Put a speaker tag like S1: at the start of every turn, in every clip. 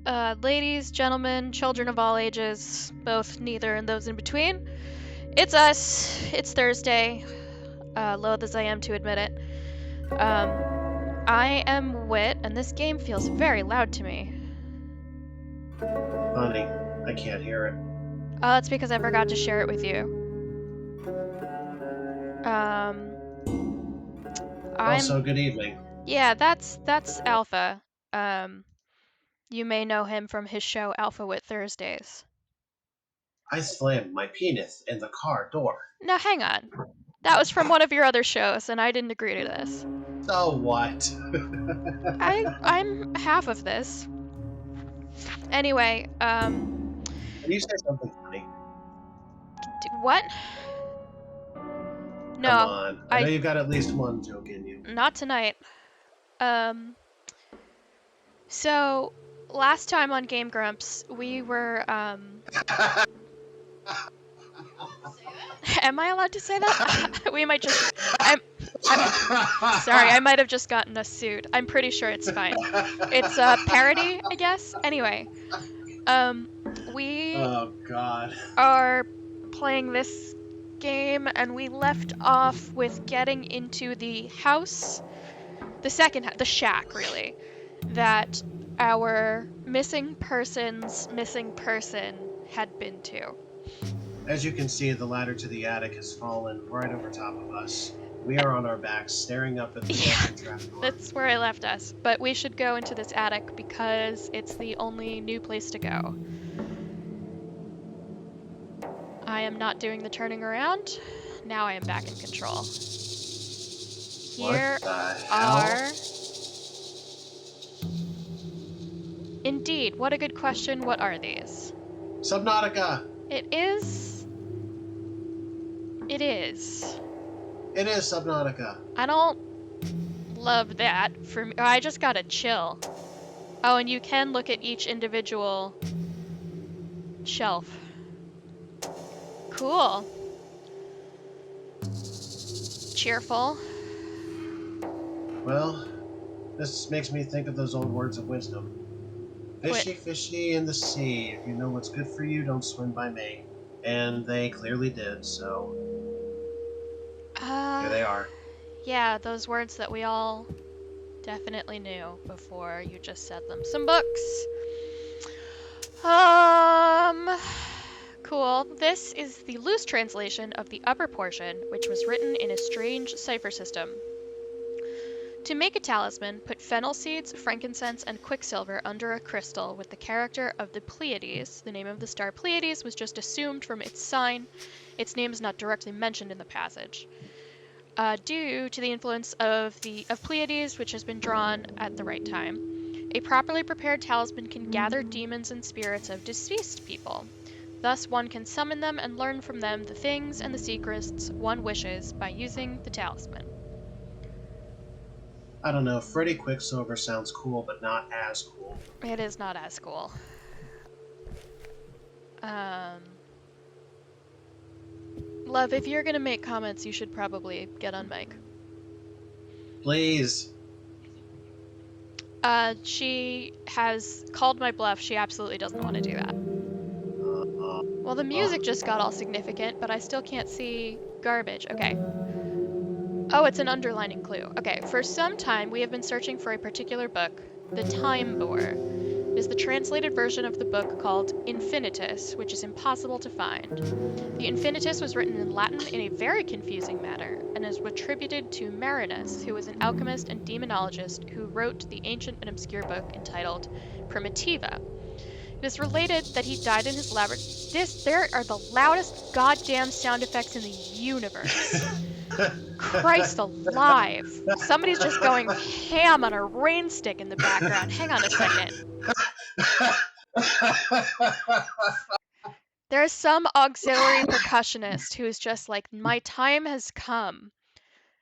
S1: Ladies, gentlemen, children of all ages, both, neither, and those in between. It's us. It's Thursday. Loath as I am to admit it. I am Wit, and this game feels very loud to me.
S2: Honey, I can't hear it.
S1: It's because I forgot to share it with you.
S2: Also, good evening.
S1: Yeah, that's Alpha. You may know him from his show AlphaWit Thursdays.
S2: I slammed my penis in the car door.
S1: Now hang on. That was from one of your other shows, and I didn't agree to this.
S2: So what?
S1: I'm half of this. Anyway,
S2: Can you say something funny?
S1: what?
S2: Come
S1: No,
S2: on. I know you've got at least one joke in you.
S1: not tonight. So last time on Game Grumps, we were, am I allowed to say that? We might just, I'm sorry, I might have just gotten us sued. I'm pretty sure it's fine. It's a parody, I guess. Anyway, we
S2: Oh, God.
S1: are playing this game, and we left off with getting into the house, the shack, really, that our missing person had been to.
S2: As you can see, the ladder to the attic has fallen right over top of us. We are on our backs, staring up at the broken trapdoor.
S1: That's where I left us, but we should go into this attic because it's the only new place to go. I am not doing the turning around. Now I am back in control. Here
S2: What the
S1: are...
S2: hell?
S1: Indeed, what a good question. What are these?
S2: Subnautica!
S1: It is...
S2: It is Subnautica.
S1: I don't love that. For me, I just gotta chill. Oh, and you can look at each individual shelf. Cool. Cheerful.
S2: Well, this makes me think of those old words of wisdom. Fishy, fishy in the sea. If you know what's good for you, don't swim by me. And they clearly did, so here they are.
S1: Yeah, those words that we all definitely knew before you just said them. Some books. Cool. This is the loose translation of the upper portion, which was written in a strange cipher system. To make a talisman, put fennel seeds, frankincense, and quicksilver under a crystal with the character of the Pleiades. The name of the star Pleiades was just assumed from its sign. Its name is not directly mentioned in the passage. Due to the influence of Pleiades, which has been drawn at the right time, a properly prepared talisman can gather demons and spirits of deceased people. Thus, one can summon them and learn from them the things and the secrets one wishes by using the talisman.
S2: I don't know, Freddy Quicksilver sounds cool, but not as cool.
S1: It is not as cool. Love, if you're gonna make comments, you should probably get on mic.
S2: Please.
S1: She has called my bluff. She absolutely doesn't want to do that. Well, the music just got all significant, but I still can't see garbage. Okay. Oh, it's an underlining clue. Okay, for some time we have been searching for a particular book, The Time Boar. It is the translated version of the book called Infinitus, which is impossible to find. The Infinitus was written in Latin in a very confusing manner, and is attributed to Marinus, who was an alchemist and demonologist who wrote the ancient and obscure book entitled Primitiva. It is related that he died in his laboratory. There are the loudest goddamn sound effects in the universe. Christ alive. Somebody's just going ham on a rain stick in the background. Hang on a second. There's some auxiliary percussionist who's just like, my time has come.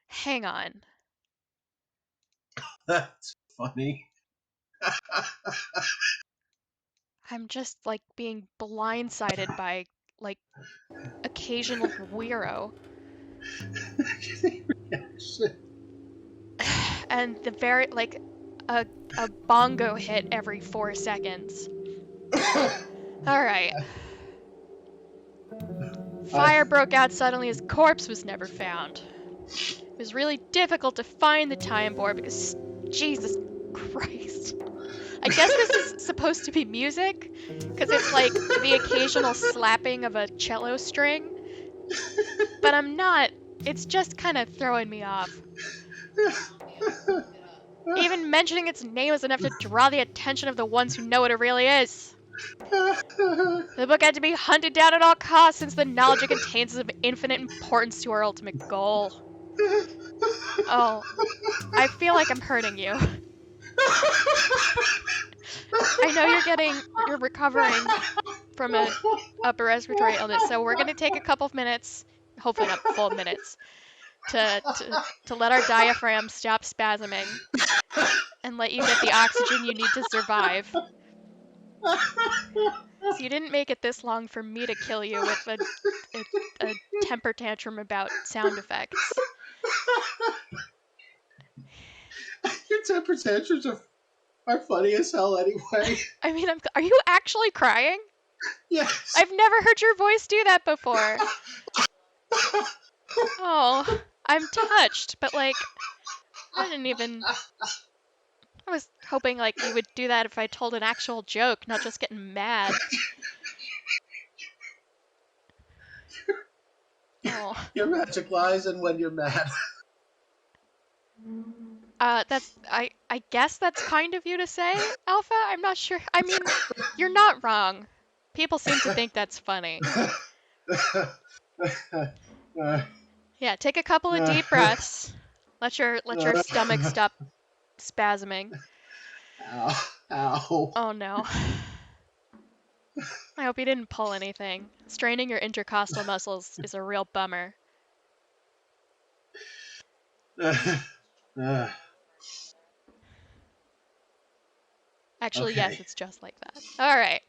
S1: Hang on.
S2: That's funny.
S1: I'm just like being blindsided by like occasional weirdo. And the very like a bongo hit every 4 seconds. Alright. Fire broke out suddenly. His corpse was never found. It was really difficult to find the time bore because, Jesus Christ. I guess this is supposed to be music, because it's like the occasional slapping of a cello string, but I'm not. It's just kind of throwing me off. Even mentioning its name is enough to draw the attention of the ones who know what it really is. The book had to be hunted down at all costs since the knowledge it contains is of infinite importance to our ultimate goal. Oh, I feel like I'm hurting you. I know you're recovering from a upper respiratory illness, so we're gonna take a couple of minutes, hopefully not full minutes, to let our diaphragm stop spasming and let you get the oxygen you need to survive. So you didn't make it this long for me to kill you with a temper tantrum about sound effects.
S2: Your temper tantrums are funny as hell anyway.
S1: I mean, are you actually crying?
S2: Yes.
S1: I've never heard your voice do that before. Oh, I'm touched, but like, I was hoping like you would do that if I told an actual joke, not just getting mad. Oh.
S2: Your magic lies in when you're mad.
S1: I guess that's kind of you to say, Alpha. I'm not sure. I mean, you're not wrong. People seem to think that's funny. Yeah, take a couple of deep breaths. Let your stomach stop spasming.
S2: Ow. Ow.
S1: Oh no. I hope you didn't pull anything. Straining your intercostal muscles is a real bummer. Actually,
S2: Okay.
S1: yes, it's just like that. All right.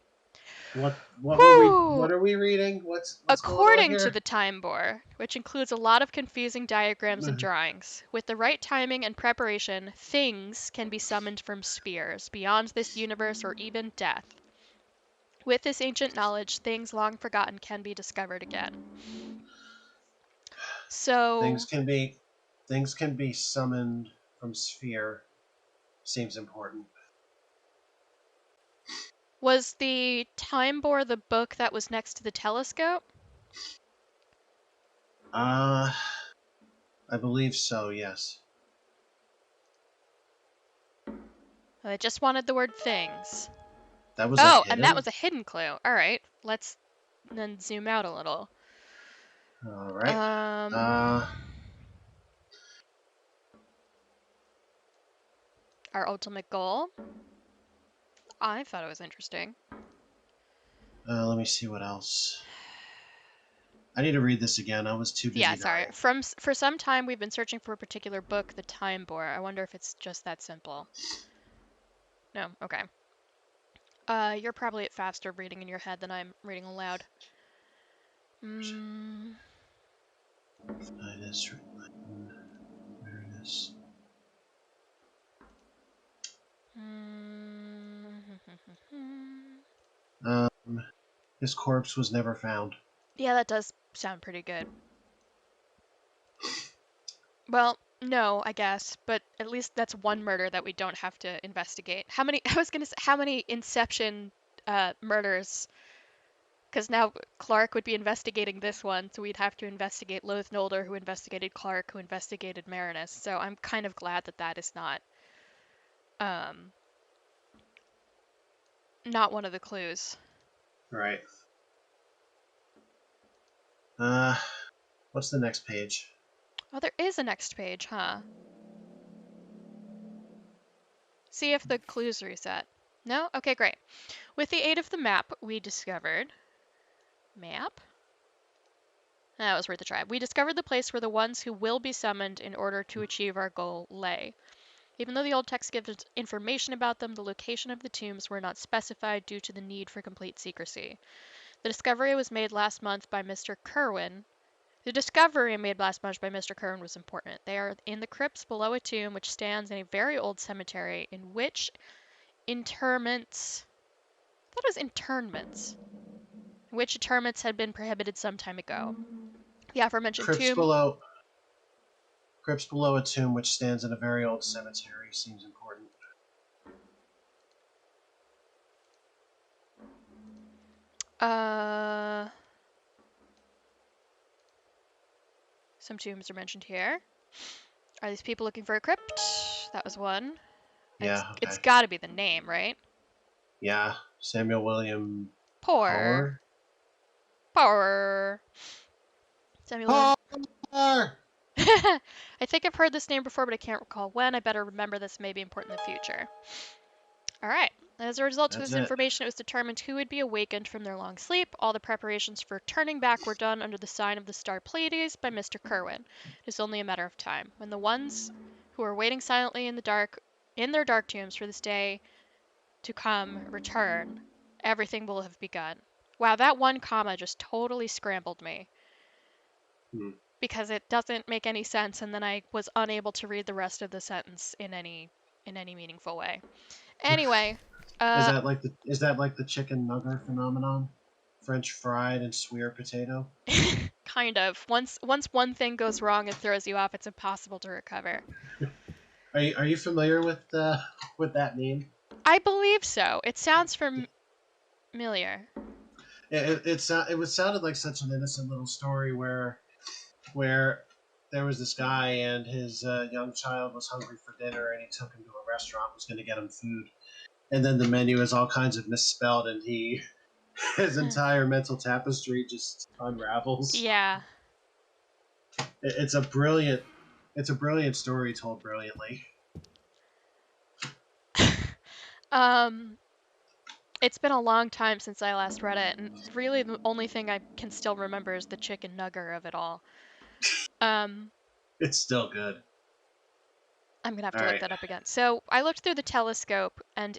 S2: What are we reading? What's going on
S1: According to
S2: here?
S1: the time bore, which includes a lot of confusing diagrams and drawings, with the right timing and preparation, things can be summoned from spheres, beyond this universe or even death. With this ancient knowledge, things long forgotten can be discovered again. So,
S2: Things can be summoned from sphere. Seems important.
S1: was the time bore the book that was next to the telescope?
S2: I believe so, yes.
S1: I just wanted the word things.
S2: That was a
S1: Oh, and that
S2: hidden?
S1: was a hidden clue. All right, let's then zoom out a little.
S2: Alright.
S1: Our ultimate goal. I thought it was interesting.
S2: Let me see what else. I need to read this again. I was too busy
S1: Yeah, sorry.
S2: dying.
S1: For some time, we've been searching for a particular book, the time bore. I wonder if it's just that simple. No, okay. You're probably at faster reading in your head than I'm reading aloud.
S2: Awareness. His corpse was never found.
S1: Yeah, that does sound pretty good. Well, no, I guess, but at least that's one murder that we don't have to investigate. How many? I was gonna say, how many Inception murders? Because now Clark would be investigating this one, so we'd have to investigate Loath Nolder, who investigated Clark, who investigated Marinus. So I'm kind of glad that that is not one of the clues.
S2: Right. What's the next page?
S1: Oh, there is a next page, huh? See if the clues reset. No? Okay, great. With the aid of the map, we discovered... Map? That was worth a try. We discovered the place where the ones who will be summoned in order to achieve our goal lay. Even though the old text gives information about them, the location of the tombs were not specified due to the need for complete secrecy. The discovery was made last month by Mr. Kerwin, The discovery made last month by Mr. Curran was important. They are in the crypts below a tomb which stands in a very old cemetery in which interments... That was internments. Which interments had been prohibited some time ago. The aforementioned
S2: Crypts
S1: tomb...
S2: below a tomb which stands in a very old cemetery seems important.
S1: Some tombs are mentioned here. Are these people looking for a crypt? That was one.
S2: Yeah,
S1: It's
S2: okay.
S1: got to be the name, right?
S2: Yeah, Samuel William
S1: Poor.
S2: Power?
S1: Poor. Samuel.
S2: Power!
S1: I think I've heard this name before, but I can't recall when. I better remember this may be important in the future. Alright. As a result of
S2: That's
S1: this
S2: it.
S1: information, it was determined who would be awakened from their long sleep. All the preparations for turning back were done under the sign of the star Pleiades by Mr. Kerwin. It is only a matter of time. When the ones who are waiting silently in their dark tombs for this day to come return, everything will have begun. Wow, that one comma just totally scrambled me. Because it doesn't make any sense, and then I was unable to read the rest of the sentence in any meaningful way. Anyway,
S2: Is that like the chicken nugget phenomenon? French fried and swear potato?
S1: kind of. Once one thing goes wrong and throws you off, it's impossible to recover.
S2: Are you familiar with that meme?
S1: I believe so. It sounds familiar.
S2: It sounded like such an innocent little story where there was this guy and his young child was hungry for dinner and he took him to a restaurant, was going to get him food, and then the menu is all kinds of misspelled and his entire mental tapestry just unravels.
S1: Yeah.
S2: It's a brilliant story told brilliantly.
S1: It's been a long time since I last read it, and really the only thing I can still remember is the chicken nugger of it all.
S2: It's still good.
S1: I'm gonna have
S2: All
S1: to look
S2: right.
S1: that up again. So I looked through the telescope, and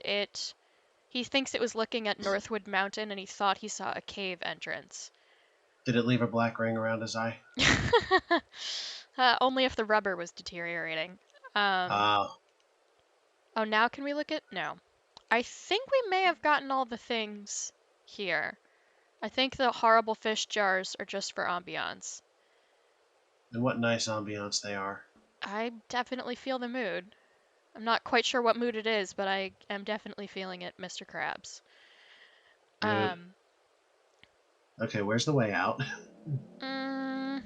S1: he thinks it was looking at Northwood Mountain, and he thought he saw a cave entrance.
S2: Did it leave a black ring around his eye?
S1: Only if the rubber was deteriorating.
S2: Oh,
S1: Oh, now can we look at... No. I think we may have gotten all the things here. I think the horrible fish jars are just for ambiance.
S2: and what nice ambiance they are.
S1: I definitely feel the mood. I'm not quite sure what mood it is, but I am definitely feeling it, Mr. Krabs.
S2: Mood. Okay, where's the way out?
S1: I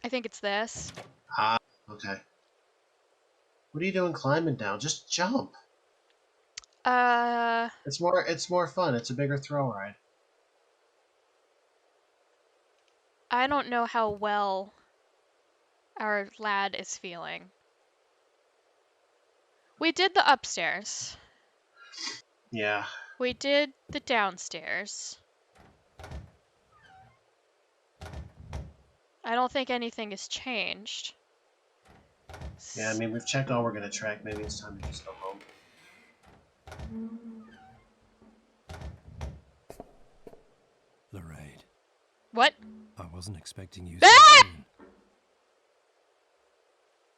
S1: think it's this.
S2: Ah, okay. What are you doing climbing down? Just jump. It's more fun. It's a bigger thrill ride.
S1: I don't know how well our lad is feeling. We did the upstairs.
S2: Yeah.
S1: We did the downstairs. I don't think anything has changed.
S2: Yeah, I mean, we've checked all we're going to track. Maybe it's time to just go home.
S3: Lorraine.
S1: What?
S3: I wasn't expecting you
S1: Ah!
S3: so soon.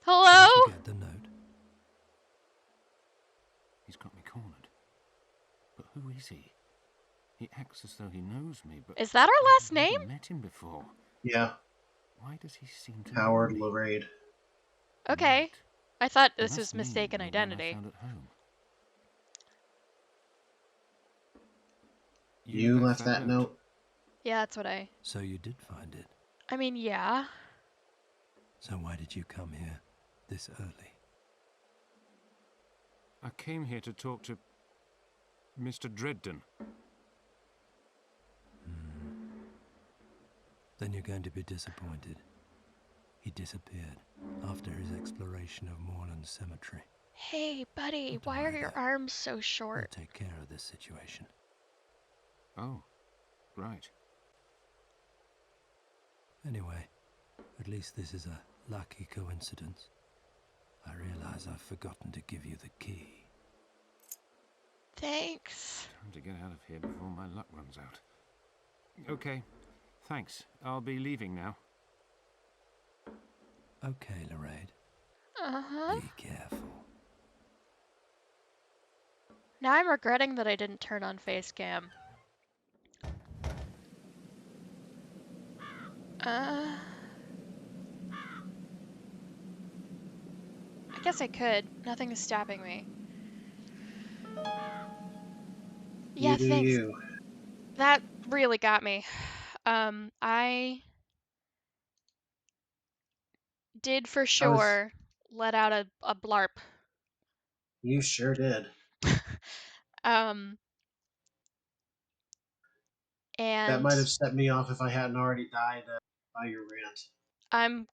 S1: Hello?
S3: Did you get the note?
S4: He's got me cornered. But who is he? He acts as though he knows me, but
S1: Is that our last
S4: I've never
S1: name?
S4: met him before.
S2: Yeah.
S4: Why does he seem to
S2: Howard
S4: know me?
S2: Lorraine.
S1: Okay.
S4: Right.
S1: I thought
S4: It
S1: this
S4: must
S1: was
S4: mean
S1: mistaken
S4: the one
S1: identity.
S4: I found at home.
S2: You left that note?
S1: Yeah, that's what I...
S3: So you did find it.
S1: I mean, yeah.
S3: So why did you come here this early?
S4: I came here to talk to Mr. Dredden.
S3: Then you're going to be disappointed. He disappeared after his exploration of Moorland Cemetery.
S1: Hey, buddy,
S3: Not to
S1: why are
S3: worry,
S1: your
S3: though.
S1: arms so
S3: We'll
S1: short?
S3: take care of this situation.
S4: Oh, right.
S3: Anyway, at least this is a lucky coincidence. I realize I've forgotten to give you the key.
S1: Thanks.
S4: Time to get out of here before my luck runs out. Okay. Thanks. I'll be leaving now.
S3: Okay, Lorraine.
S1: Uh-huh.
S3: Be careful.
S1: Now I'm regretting that I didn't turn on face cam. I guess I could. Nothing is stopping me. Yeah,
S2: You do
S1: thanks.
S2: you.
S1: That really got me. I did for
S2: I was.
S1: sure let out a blarp.
S2: You sure did.
S1: Um,
S2: That might have
S1: and
S2: set me off if I hadn't already died by your rant.
S1: I'm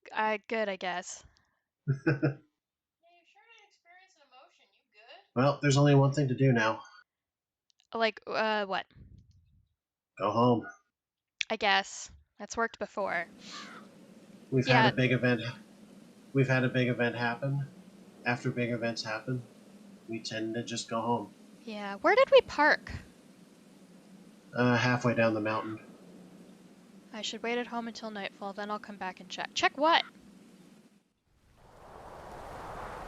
S1: good, I guess. Yeah, you sure did experience an emotion. You good?
S2: Well, there's only one thing to do now.
S1: Like, what?
S2: Go home.
S1: I guess. That's worked before.
S2: We've had
S1: Yeah,
S2: a big event. We've had a big event happen. After big events happen, we tend to just go home.
S1: yeah. Where did we park?
S2: Halfway down the mountain.
S1: I should wait at home until nightfall, then I'll come back and check. Check what?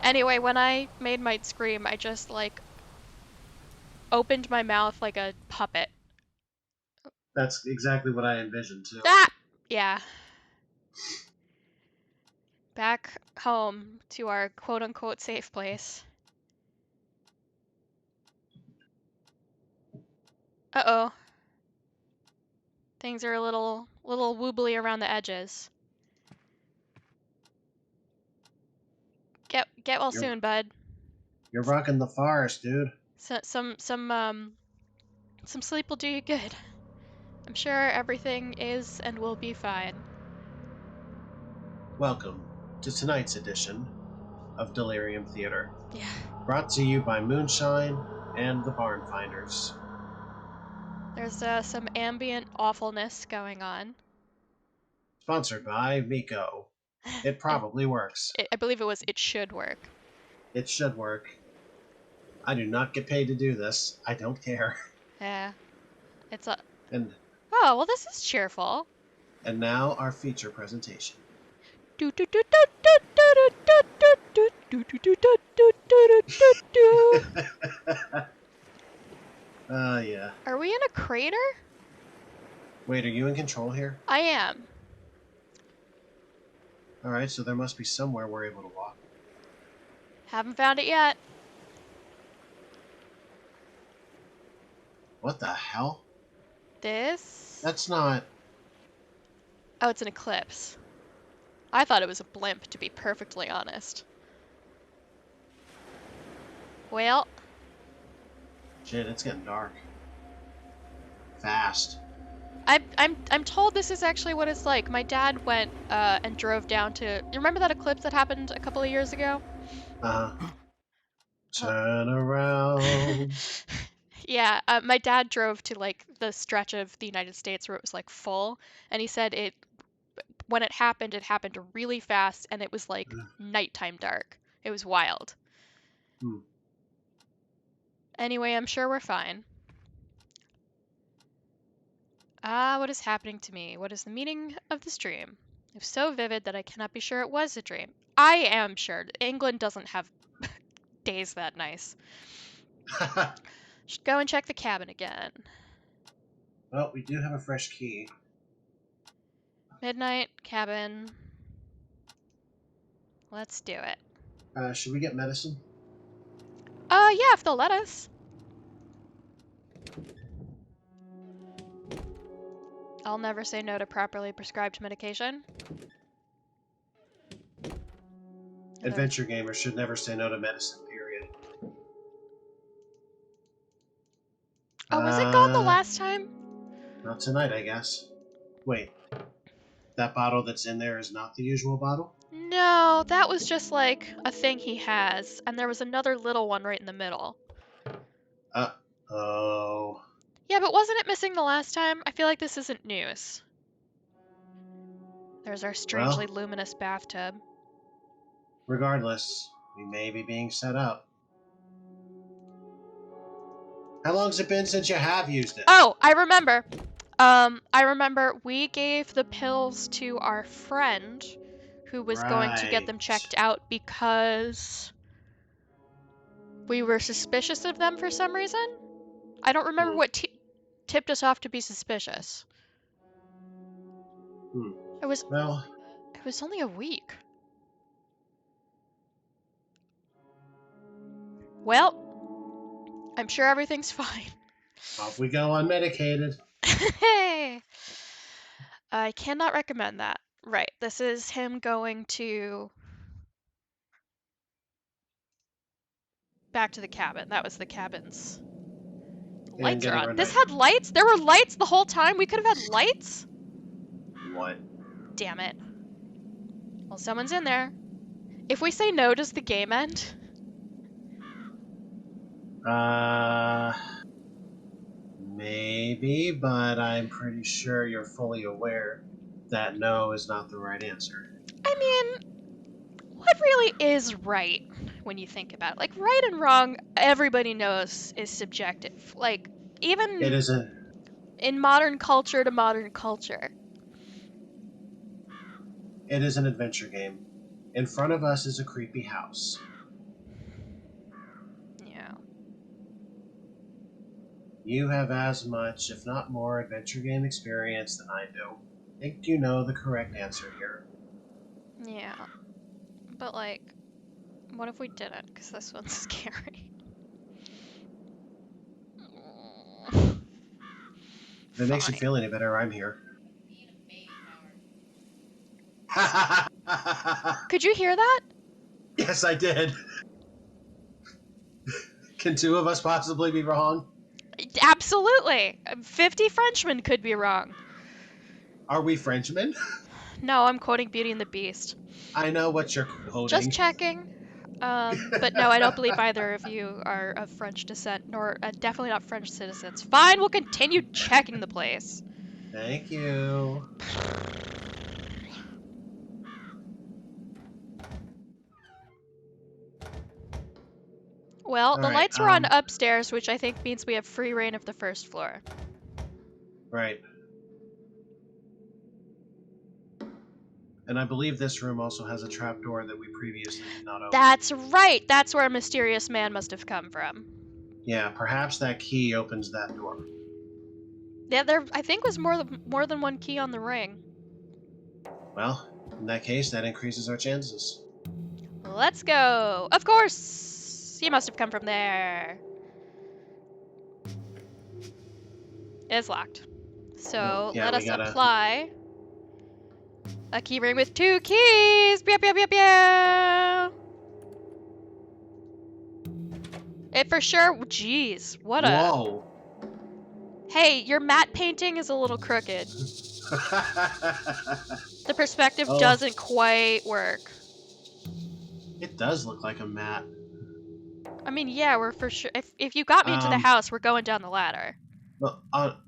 S1: Anyway, when I made my scream, I just, like, opened my mouth like a puppet.
S2: That's exactly what I envisioned too.
S1: Ah! Yeah. Back home to our quote-unquote safe place. Uh-oh. Things are a little woobly around the edges. Get well
S2: You're
S1: soon, bud.
S2: you're rocking the forest, dude.
S1: Some sleep will do you good. I'm sure everything is and will be fine.
S2: Welcome to tonight's edition of Delirium Theater,
S1: Yeah.
S2: brought to you by Moonshine and the Barn Finders.
S1: There's some ambient awfulness going on.
S2: Sponsored by Miko. It probably works.
S1: I believe it was It Should Work.
S2: It should work. I do not get paid to do this. I don't care.
S1: Yeah. It's a...
S2: And
S1: Oh, well, this is cheerful.
S2: now our feature presentation. Yeah.
S1: Are we in a crater?
S2: Wait, are you in control here?
S1: I am.
S2: Alright, so there must be somewhere we're able to walk.
S1: Haven't found it yet.
S2: What the hell?
S1: This?
S2: That's not...
S1: Oh, it's an eclipse. I thought it was a blimp, to be perfectly honest. Well...
S2: Shit, it's getting dark. Fast.
S1: I'm told this is actually what it's like. My dad went and drove down to... You remember that eclipse that happened a couple of years ago?
S2: Turn around.
S1: Yeah, my dad drove to like the stretch of the United States where it was like full, and he said when it happened really fast, and it was like nighttime dark. It was wild. Anyway, I'm sure we're fine. What is happening to me? What is the meaning of this dream? It was so vivid that I cannot be sure it was a dream. I am sure. England doesn't have days that nice. Should go and check the cabin again.
S2: Well, we do have a fresh key.
S1: Midnight, cabin. Let's do it.
S2: Should we get medicine?
S1: Yeah, if they'll let us. I'll never say no to properly prescribed medication.
S2: Adventure gamers should never say no to medicine, period.
S1: Oh, was it gone the last time?
S2: Not tonight, I guess. Wait. That bottle that's in there is not the usual bottle?
S1: No, that was just like a thing he has, and there was another little one right in the middle.
S2: Oh.
S1: Yeah, but wasn't it missing the last time? I feel like this isn't news. There's our strangely luminous bathtub.
S2: Regardless, we may be being set up. How long's it been since you have used it?
S1: Oh, I remember. I remember we gave the pills to our friend who was going to get them
S2: Right.
S1: checked out because we were suspicious of them for some reason. I don't remember
S2: Hmm.
S1: what tipped us off to be suspicious.
S2: Hmm.
S1: It was
S2: Well,
S1: only a week. Well, I'm sure everything's fine.
S2: off we go unmedicated.
S1: Hey! I cannot recommend that. Right, this is him going to back to the cabin. That was the cabin's.
S2: And
S1: Lights are
S2: getting
S1: on.
S2: our
S1: This
S2: night.
S1: had lights? There were lights the whole time? We could have had lights?
S2: What?
S1: Damn it. Well, someone's in there. If we say no, does the game end?
S2: Maybe, but I'm pretty sure you're fully aware that no is not the right answer.
S1: I mean, what really is right when you think about it? Like, right and wrong, everybody knows is subjective. Like,
S2: It
S1: even
S2: isn't.
S1: in modern culture to modern culture.
S2: It is an adventure game. In front of us is a creepy house.
S1: Yeah.
S2: You have as much, if not more, adventure game experience than I do. Think you know the correct answer here.
S1: Yeah. But, like, what if we didn't? Because this one's scary.
S2: If it makes you
S1: Fine.
S2: feel any better, I'm here.
S1: Could you hear that?
S2: Yes, I did. Can two of us possibly be wrong?
S1: Absolutely. 50 Frenchmen could be wrong.
S2: Are we Frenchmen?
S1: No, I'm quoting Beauty and the Beast.
S2: I know what you're
S1: Just
S2: quoting.
S1: checking. But no, I don't believe either of you are of French descent, nor definitely not French citizens. Fine, we'll continue checking the place.
S2: Thank you.
S1: Well,
S2: All
S1: the
S2: right.
S1: lights were on upstairs, which I think means we have free reign of the first floor.
S2: Right. And I believe this room also has a trapdoor that we previously did not open.
S1: That's right. That's where a mysterious man must have come from.
S2: Yeah, perhaps that key opens that door.
S1: Yeah, there I think was more than one key on the ring.
S2: Well, in that case, that increases our chances.
S1: Let's go. Of course, he must have come from there. It's locked. So
S2: Yeah,
S1: let
S2: we
S1: us
S2: gotta.
S1: apply a key ring with 2 keys. Pew, pew, pew, pew. It for sure. Jeez, what a.
S2: Whoa.
S1: Hey, your matte painting is a little crooked. The perspective
S2: Oh,
S1: doesn't quite work.
S2: it does look like a mat.
S1: I mean, yeah, we're for sure. If you got me into the house, we're going down the ladder.
S2: But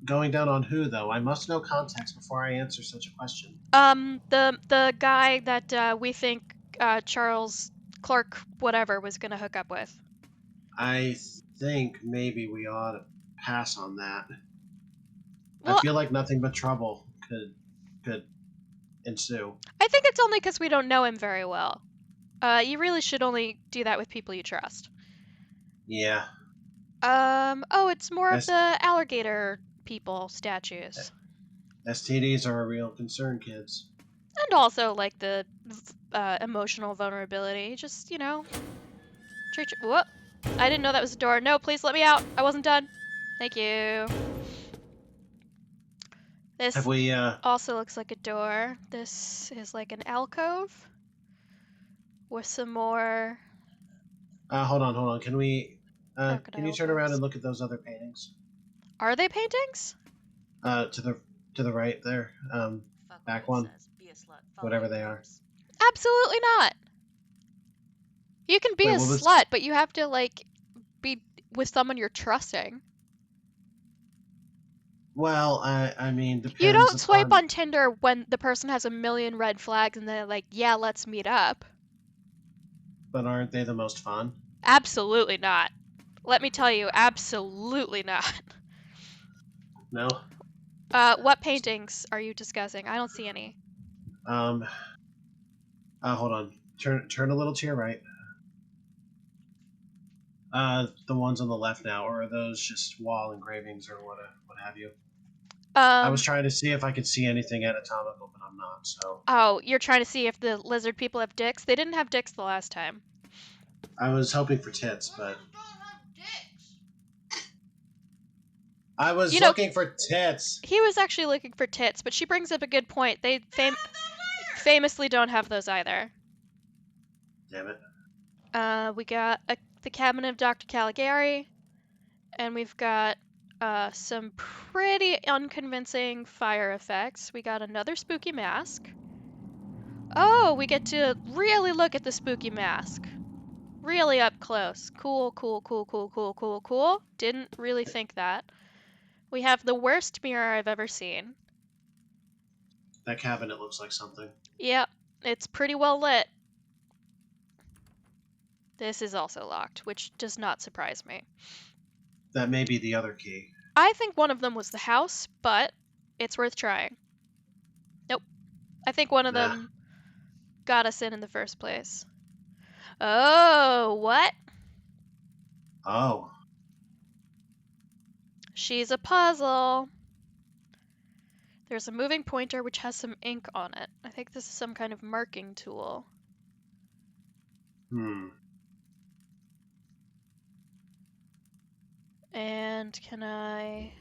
S2: going down on who though? I must know context before I answer such a question.
S1: The guy that we think Charles Clark whatever was gonna hook up with.
S2: I think maybe we ought to pass on that.
S1: Well,
S2: I feel like nothing but trouble could ensue.
S1: I think it's only because we don't know him very well. You really should only do that with people you trust.
S2: Yeah.
S1: Oh, it's more of
S2: S-
S1: the alligator people statues.
S2: STDs are a real concern, kids.
S1: And also, like, the emotional vulnerability. Just, you know. Whoop. I didn't know that was a door. No, please let me out. I wasn't done. Thank you. This
S2: Have we,
S1: also looks like a door. This is like an alcove with some more
S2: hold on. Can we, can you
S1: crocodile
S2: turn around
S1: bones.
S2: and look at those other paintings?
S1: Are they paintings?
S2: To the right there. Back one. Whatever they are.
S1: Absolutely not. You can be
S2: Wait,
S1: a
S2: what was-
S1: slut, but you have to, like, be with someone you're trusting.
S2: Well, I mean, depends.
S1: You don't swipe
S2: upon-
S1: on Tinder when the person has a million red flags and they're like, yeah, let's meet up.
S2: But aren't they the most fun?
S1: Absolutely not. Let me tell you, absolutely not.
S2: No.
S1: What paintings are you discussing? I don't see any.
S2: Hold on. Turn a little to your right. The ones on the left now, or are those just wall engravings or what have you? I was trying to see if I could see anything anatomical, but I'm not, so.
S1: Oh, you're trying to see if the lizard people have dicks? They didn't have dicks the last time.
S2: I was hoping for tits, but. I was looking for tits!
S1: He was actually looking for tits, but she brings up a good point. They famously don't have those either.
S2: Damn it.
S1: We got the cabinet of Dr. Caligari, and we've got some pretty unconvincing fire effects. We got another spooky mask. Oh, we get to really look at the spooky mask. Really up close. Cool, cool, cool, cool, cool, cool, cool. Didn't really think that. We have the worst mirror I've ever seen.
S2: That cabinet looks like something.
S1: Yep, it's pretty well lit. This is also locked, which does not surprise me.
S2: That may be the other key.
S1: I think one of them was the house, but it's worth trying. Nope. I think one of them got us in the first place. Oh, what?
S2: Oh.
S1: She's a puzzle. There's a moving pointer which has some ink on it. I think this is some kind of marking tool. And can I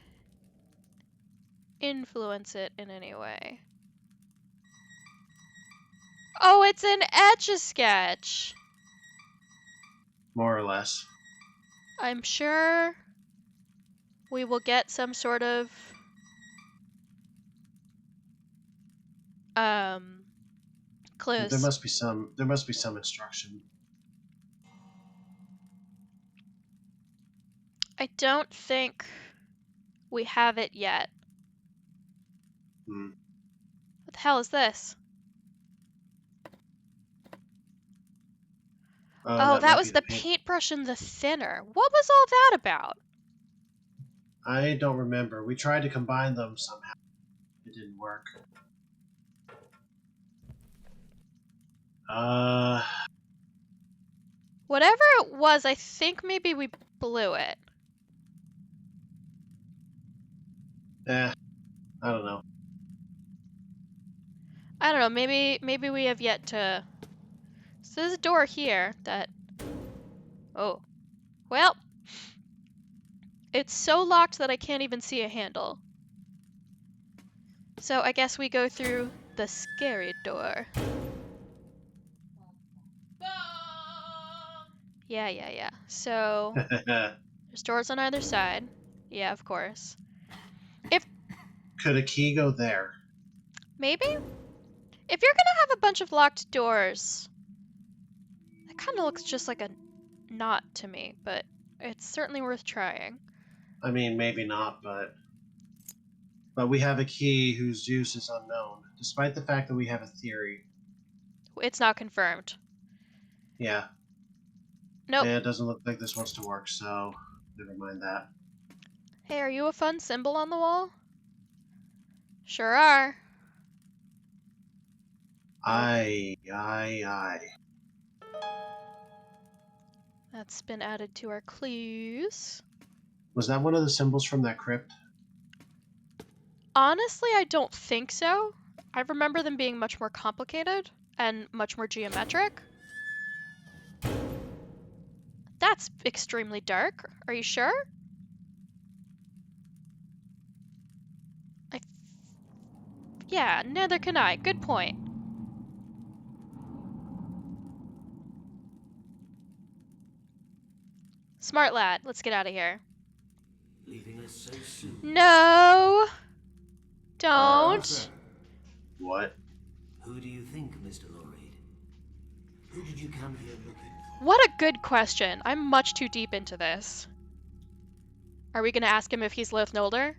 S1: influence it in any way? Oh, it's an Etch-a-Sketch!
S2: More or less.
S1: I'm sure we will get some sort of clues.
S2: There must be some instruction.
S1: I don't think we have it yet. What the hell is this? Oh, that was the paintbrush and the thinner. What was all that about?
S2: I don't remember. We tried to combine them somehow. It didn't work.
S1: Whatever it was, I think maybe we blew it.
S2: I don't know.
S1: I don't know, maybe we have yet to... So there's a door here that... Oh. Well. It's so locked that I can't even see a handle. So I guess we go through the scary door. Yeah. So... There's doors on either side. Yeah, of course.
S2: Could a key go there?
S1: Maybe? If you're gonna have a bunch of locked doors, that kind of looks just like a knot to me, but it's certainly worth trying.
S2: I mean, maybe not, but we have a key whose use is unknown, despite the fact that we have a theory.
S1: It's not confirmed.
S2: Yeah.
S1: Nope.
S2: Yeah, it doesn't look like this wants to work, so never mind that.
S1: Hey, are you a fun symbol on the wall? Sure are.
S2: Aye.
S1: That's been added to our clues.
S2: Was that one of the symbols from that crypt?
S1: Honestly, I don't think so. I remember them being much more complicated and much more geometric. That's extremely dark. Are you sure? Yeah, neither can I. Good point. Smart lad. Let's get out of here.
S3: Leaving us so soon.
S1: No! Don't!
S2: What?
S3: Who do you think, Mr. Lloyd? Who did you come here looking for?
S1: What a good question. I'm much too deep into this. Are we gonna ask him if he's Loath Nolder?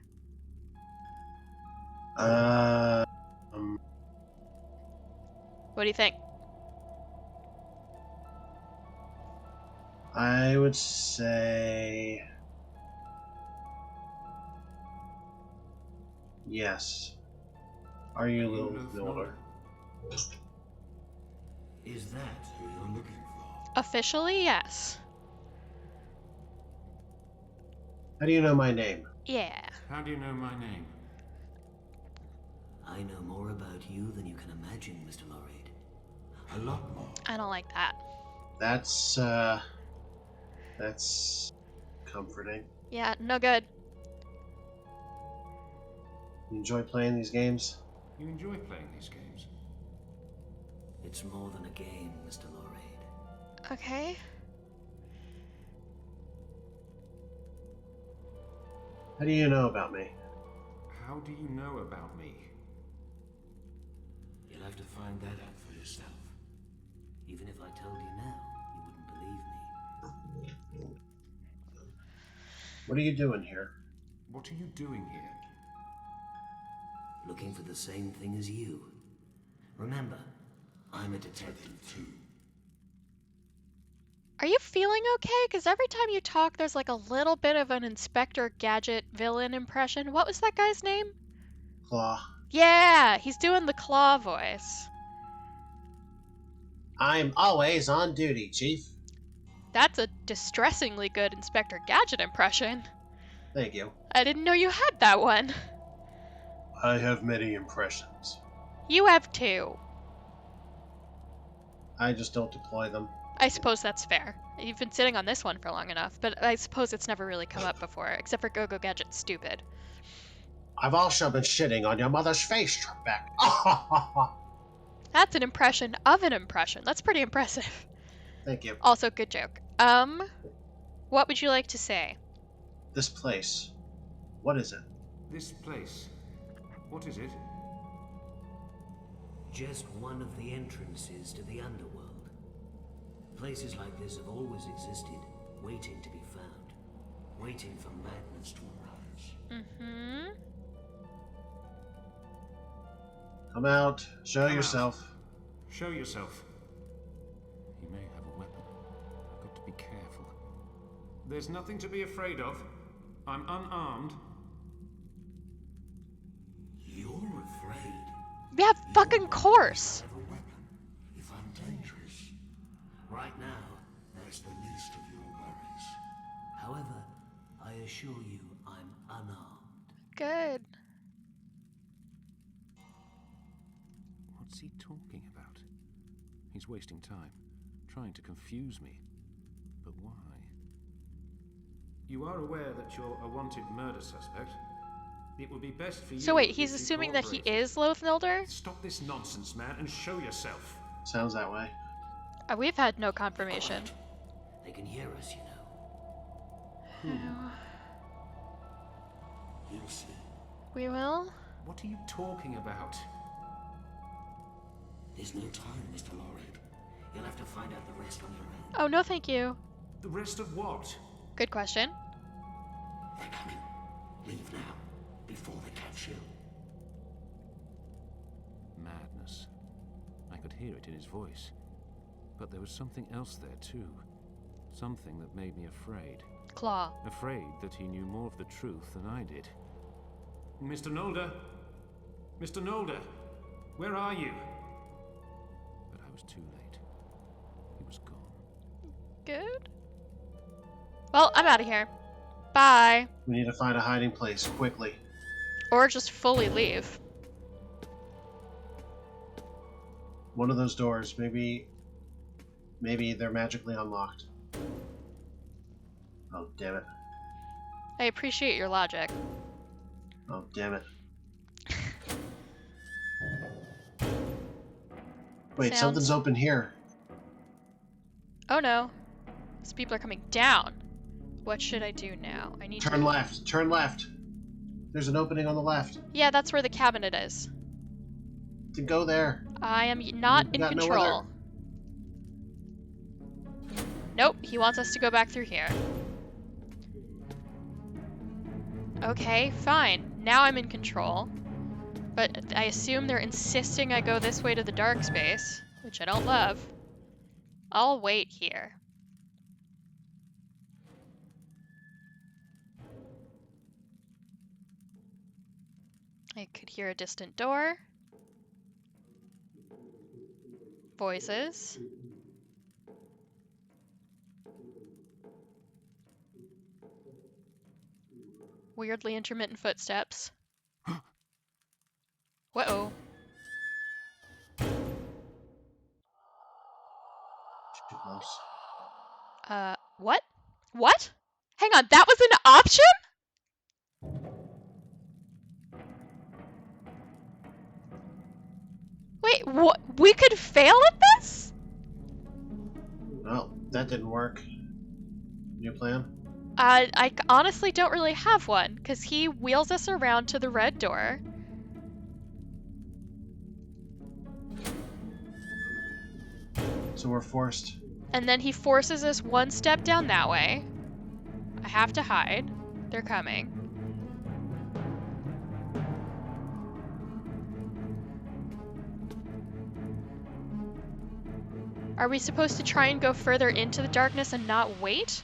S1: What do you think?
S2: I would say... Yes. Are you little
S4: Loath
S2: Nolder?
S3: Is that who you're looking for?
S1: Officially, yes.
S2: How do you know my name?
S1: Yeah.
S4: How do you know my name?
S3: I know more about you than you can imagine, Mr. Lorraine. A lot more.
S1: I don't like that.
S2: That's comforting.
S1: Yeah, no good.
S2: You enjoy playing these games?
S4: You enjoy playing these games?
S3: It's more than a game, Mr. Lorraine.
S1: Okay.
S2: How do you know about me?
S4: How do you know about me?
S3: You'll have to find that out for yourself. Even if I told you now, you wouldn't believe me.
S2: What are you doing here?
S4: What are you doing here?
S3: Looking for the same thing as you. Remember, I'm a detective too.
S1: Are you feeling okay? Because every time you talk, there's like a little bit of an Inspector Gadget villain impression. What was that guy's name?
S2: Claw.
S1: Yeah, he's doing the Claw voice.
S2: I'm always on duty, Chief.
S1: That's a distressingly good Inspector Gadget impression.
S2: Thank you.
S1: I didn't know you had that one.
S2: I have many impressions.
S1: You have two.
S2: I just don't deploy them.
S1: I suppose that's fair. You've been sitting on this one for long enough, but I suppose it's never really come up before, except for Go-Go Gadget's stupid.
S2: I've also been shitting on your mother's face, Trebek.
S1: That's an impression of an impression. That's pretty impressive.
S2: Thank you.
S1: Also, good joke. What would you like to say?
S2: This place. What is it?
S4: This place. What is it?
S3: Just one of the entrances to the underworld. Places like this have always existed, waiting to be found. Waiting for madness to arise.
S1: Mm-hmm.
S2: Come out. Show
S4: Come
S2: yourself.
S4: out. Show yourself. He may have a weapon. I've got to be careful. There's nothing to be afraid of. I'm unarmed.
S3: You're afraid?
S1: Yeah, fucking course.
S3: Have a weapon, if I'm dangerous. Right now, that's the least of your worries. However, I assure you I'm unarmed.
S1: Good.
S4: What's he talking about? He's wasting time, trying to confuse me. But why? You are aware that you're a wanted murder suspect. It would be best for you.
S1: So wait, he's
S4: if you
S1: assuming that he
S4: cooperated.
S1: is Loath Nolder?
S4: Stop this nonsense, man, and show yourself.
S2: Sounds that way.
S1: We've had no confirmation.
S3: Quiet. They can hear us, you know. You'll see.
S1: We will?
S4: What are you talking about?
S3: There's no time, Mr. Lorraine. You'll have to find out the rest on your own.
S1: Oh, no thank you.
S4: The rest of what?
S1: Good question.
S3: They're coming. Leave now, before they catch you.
S4: Madness. I could hear it in his voice. But there was something else there too. Something that made me afraid.
S1: Claw.
S4: Afraid that he knew more of the truth than I did. Mr. Nolder! Mr. Nolder! Where are you? But I was too late. He was gone.
S1: Good. Well, I'm out of here. Bye.
S2: We need to find a hiding place quickly.
S1: Or just fully leave.
S2: One of those doors. Maybe they're magically unlocked. Oh, damn it.
S1: I appreciate your logic.
S2: Oh, damn it. Wait,
S1: Sounds-
S2: something's open here.
S1: Oh no. These people are coming down. What should I do now? I need
S2: Turn
S1: to...
S2: left. Turn left. There's an opening on the left.
S1: Yeah, that's where the cabinet is.
S2: To go there.
S1: I am not
S2: You've
S1: in
S2: got no
S1: control.
S2: other-
S1: Nope, he wants us to go back through here. Okay, fine. Now I'm in control. But I assume they're insisting I go this way to the dark space, which I don't love. I'll wait here. I could hear a distant door. Voices. Weirdly intermittent footsteps. Whoa.
S2: Too close.
S1: What? What? Hang on, that was an option? Wait, what? We could fail at this?
S2: Well, that didn't work. New plan?
S1: I honestly don't really have one, because he wheels us around to the red door.
S2: So we're forced.
S1: And then he forces us one step down that way. I have to hide. They're coming. Are we supposed to try and go further into the darkness and not wait?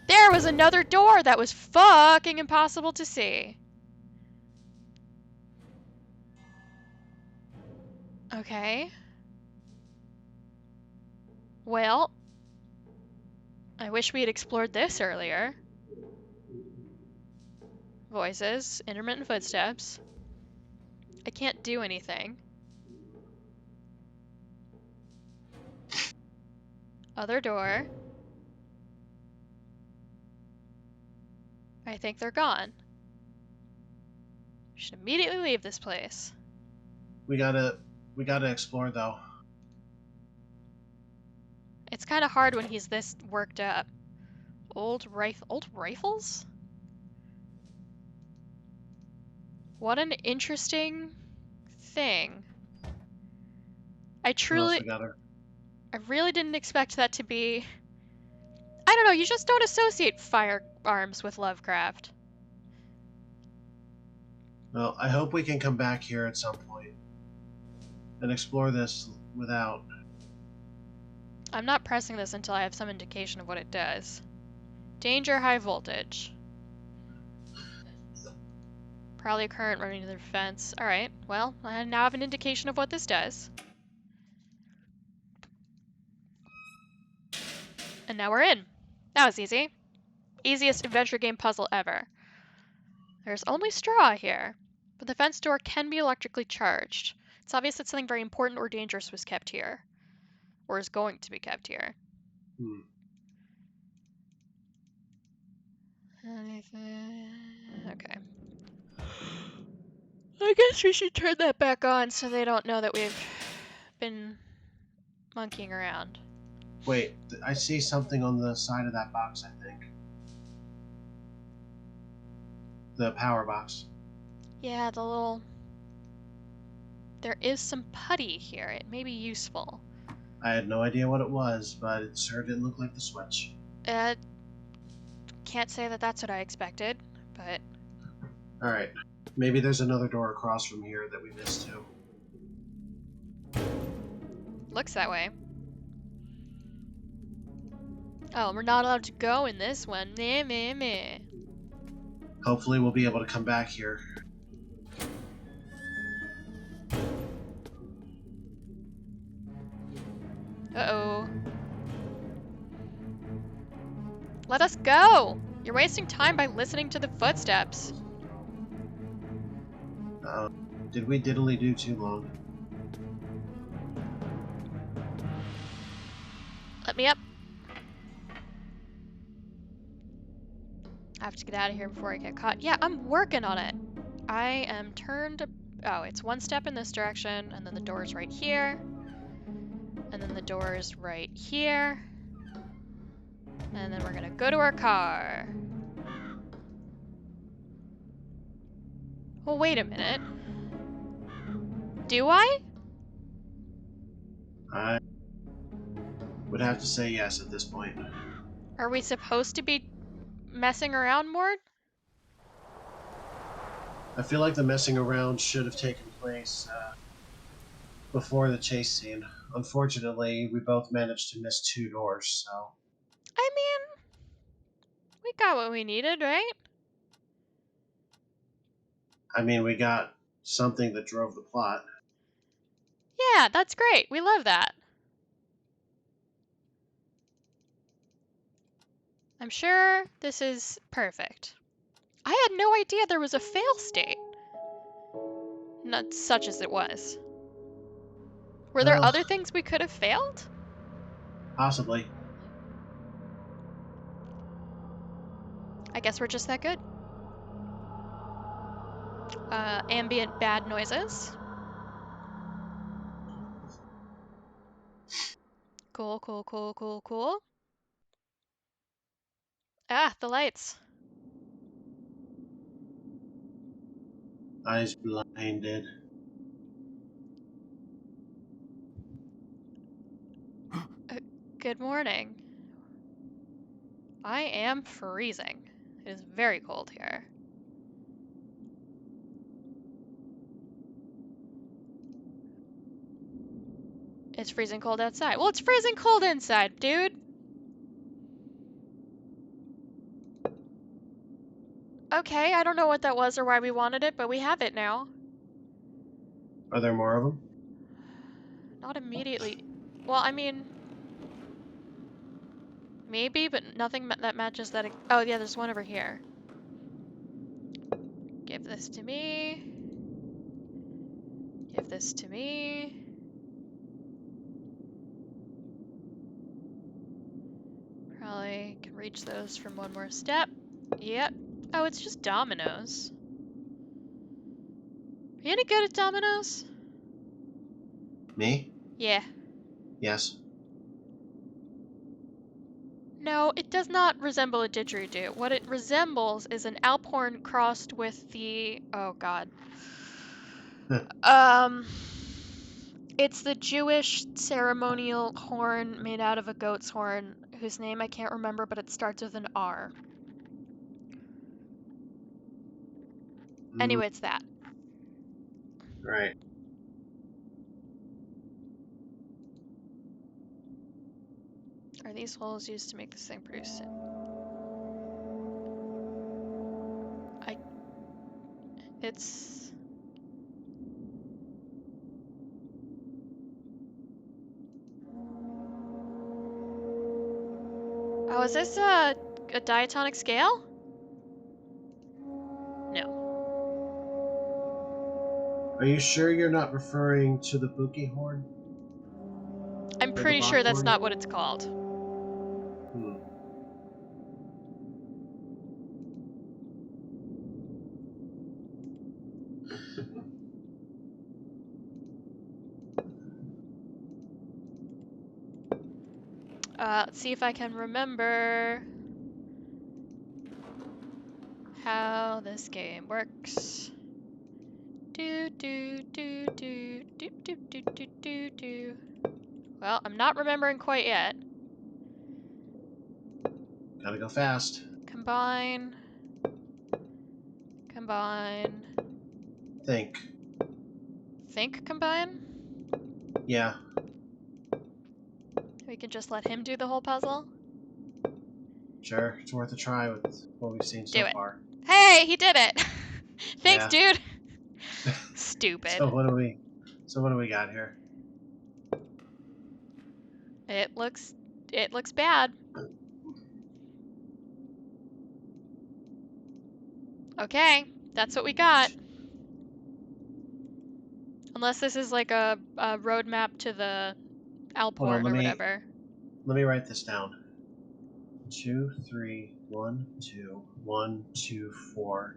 S1: There was another door that was fucking impossible to see. Okay. Well, I wish we had explored this earlier. Voices, intermittent footsteps. I can't do anything. Other door. I think they're gone. We should immediately leave this place.
S2: We gotta explore though.
S1: It's kind of hard when he's this worked up. Old rifles? What an interesting thing. I really didn't expect that to be... I don't know, you just don't associate firearms with Lovecraft.
S2: Well, I hope we can come back here at some point and explore this without.
S1: I'm not pressing this until I have some indication of what it does. Danger, high voltage. Probably a current running to the fence. Alright, well, I now have an indication of what this does. And now we're in. That was easy. Easiest adventure game puzzle ever. There's only straw here, but the fence door can be electrically charged. It's obvious that something very important or dangerous was kept here. Or is going to be kept here. Okay. I guess we should turn that back on so they don't know that we've been monkeying around.
S2: Wait, I see something on the side of that box, I think. The power box.
S1: Yeah, the little... There is some putty here. It may be useful.
S2: I had no idea what it was, but it sure didn't look like the switch.
S1: Can't say that that's what I expected, but...
S2: Alright. Maybe there's another door across from here that we missed too.
S1: Looks that way. Oh, we're not allowed to go in this one. Meh, meh, meh.
S2: Hopefully we'll be able to come back here.
S1: Uh-oh. Let us go! You're wasting time by listening to the footsteps.
S2: Did we diddly do too long?
S1: Let me up. I have to get out of here before I get caught. Yeah, I'm working on it. I am turned... Oh, it's one step in this direction, and then the door's right here. And then the door's right here. And then we're gonna go to our car. Well, wait a minute. Do I?
S2: I would have to say yes at this point.
S1: Are we supposed to be messing around more?
S2: I feel like the messing around should have taken place before the chase scene. Unfortunately, we both managed to miss 2 doors, so...
S1: I mean, we got what we needed, right?
S2: I mean, we got something that drove the plot.
S1: Yeah, that's great. We love that. I'm sure this is perfect. I had no idea there was a fail state. Not such as it was. Were there
S2: Well,
S1: other things we could have failed?
S2: possibly.
S1: I guess we're just that good. Ambient bad noises. Cool, cool, cool, cool, cool. Ah, the lights.
S2: Eyes blinded.
S1: Good morning. I am freezing. It is very cold here. It's freezing cold outside. Well, it's freezing cold inside, dude. Okay, I don't know what that was or why we wanted it, but we have it now.
S2: Are there more of them?
S1: Not immediately. Well, I mean, maybe, but nothing that matches that. Oh, yeah, there's one over here. Give this to me. Give this to me. Probably can reach those from one more step. Yep. Oh, it's just dominoes. Are you any good at dominoes?
S2: Me?
S1: Yeah.
S2: Yes.
S1: No, it does not resemble a didgeridoo. What it resembles is an alphorn crossed with the... Oh, God. It's the Jewish ceremonial horn made out of a goat's horn, whose name I can't remember, but it starts with an R. Anyway, it's that.
S2: Right.
S1: Are these holes used to make this thing produce it? It's... Oh, is this a diatonic scale? No.
S2: Are you sure you're not referring to the Buki horn?
S1: I'm
S2: Or the
S1: pretty sure
S2: Bach
S1: that's
S2: horn?
S1: not what it's called.
S2: Hmm.
S1: Let's see if I can remember how this game works. Do do do do do do do do do do. Well, I'm not remembering quite yet.
S2: Gotta go fast.
S1: Combine. Combine.
S2: Think.
S1: Think combine?
S2: Yeah.
S1: We can just let him do the whole puzzle?
S2: Sure. It's worth a try with what we've seen so
S1: Do it.
S2: far.
S1: Hey, he did it! Thanks,
S2: Yeah.
S1: dude! Stupid.
S2: So what do we got here?
S1: It looks bad. Okay, that's what we got. Unless this is like a roadmap to the
S2: Hold on,
S1: Alphorn or whatever.
S2: let me write this down. 2, 3, 1, 2, 1, 2, 4.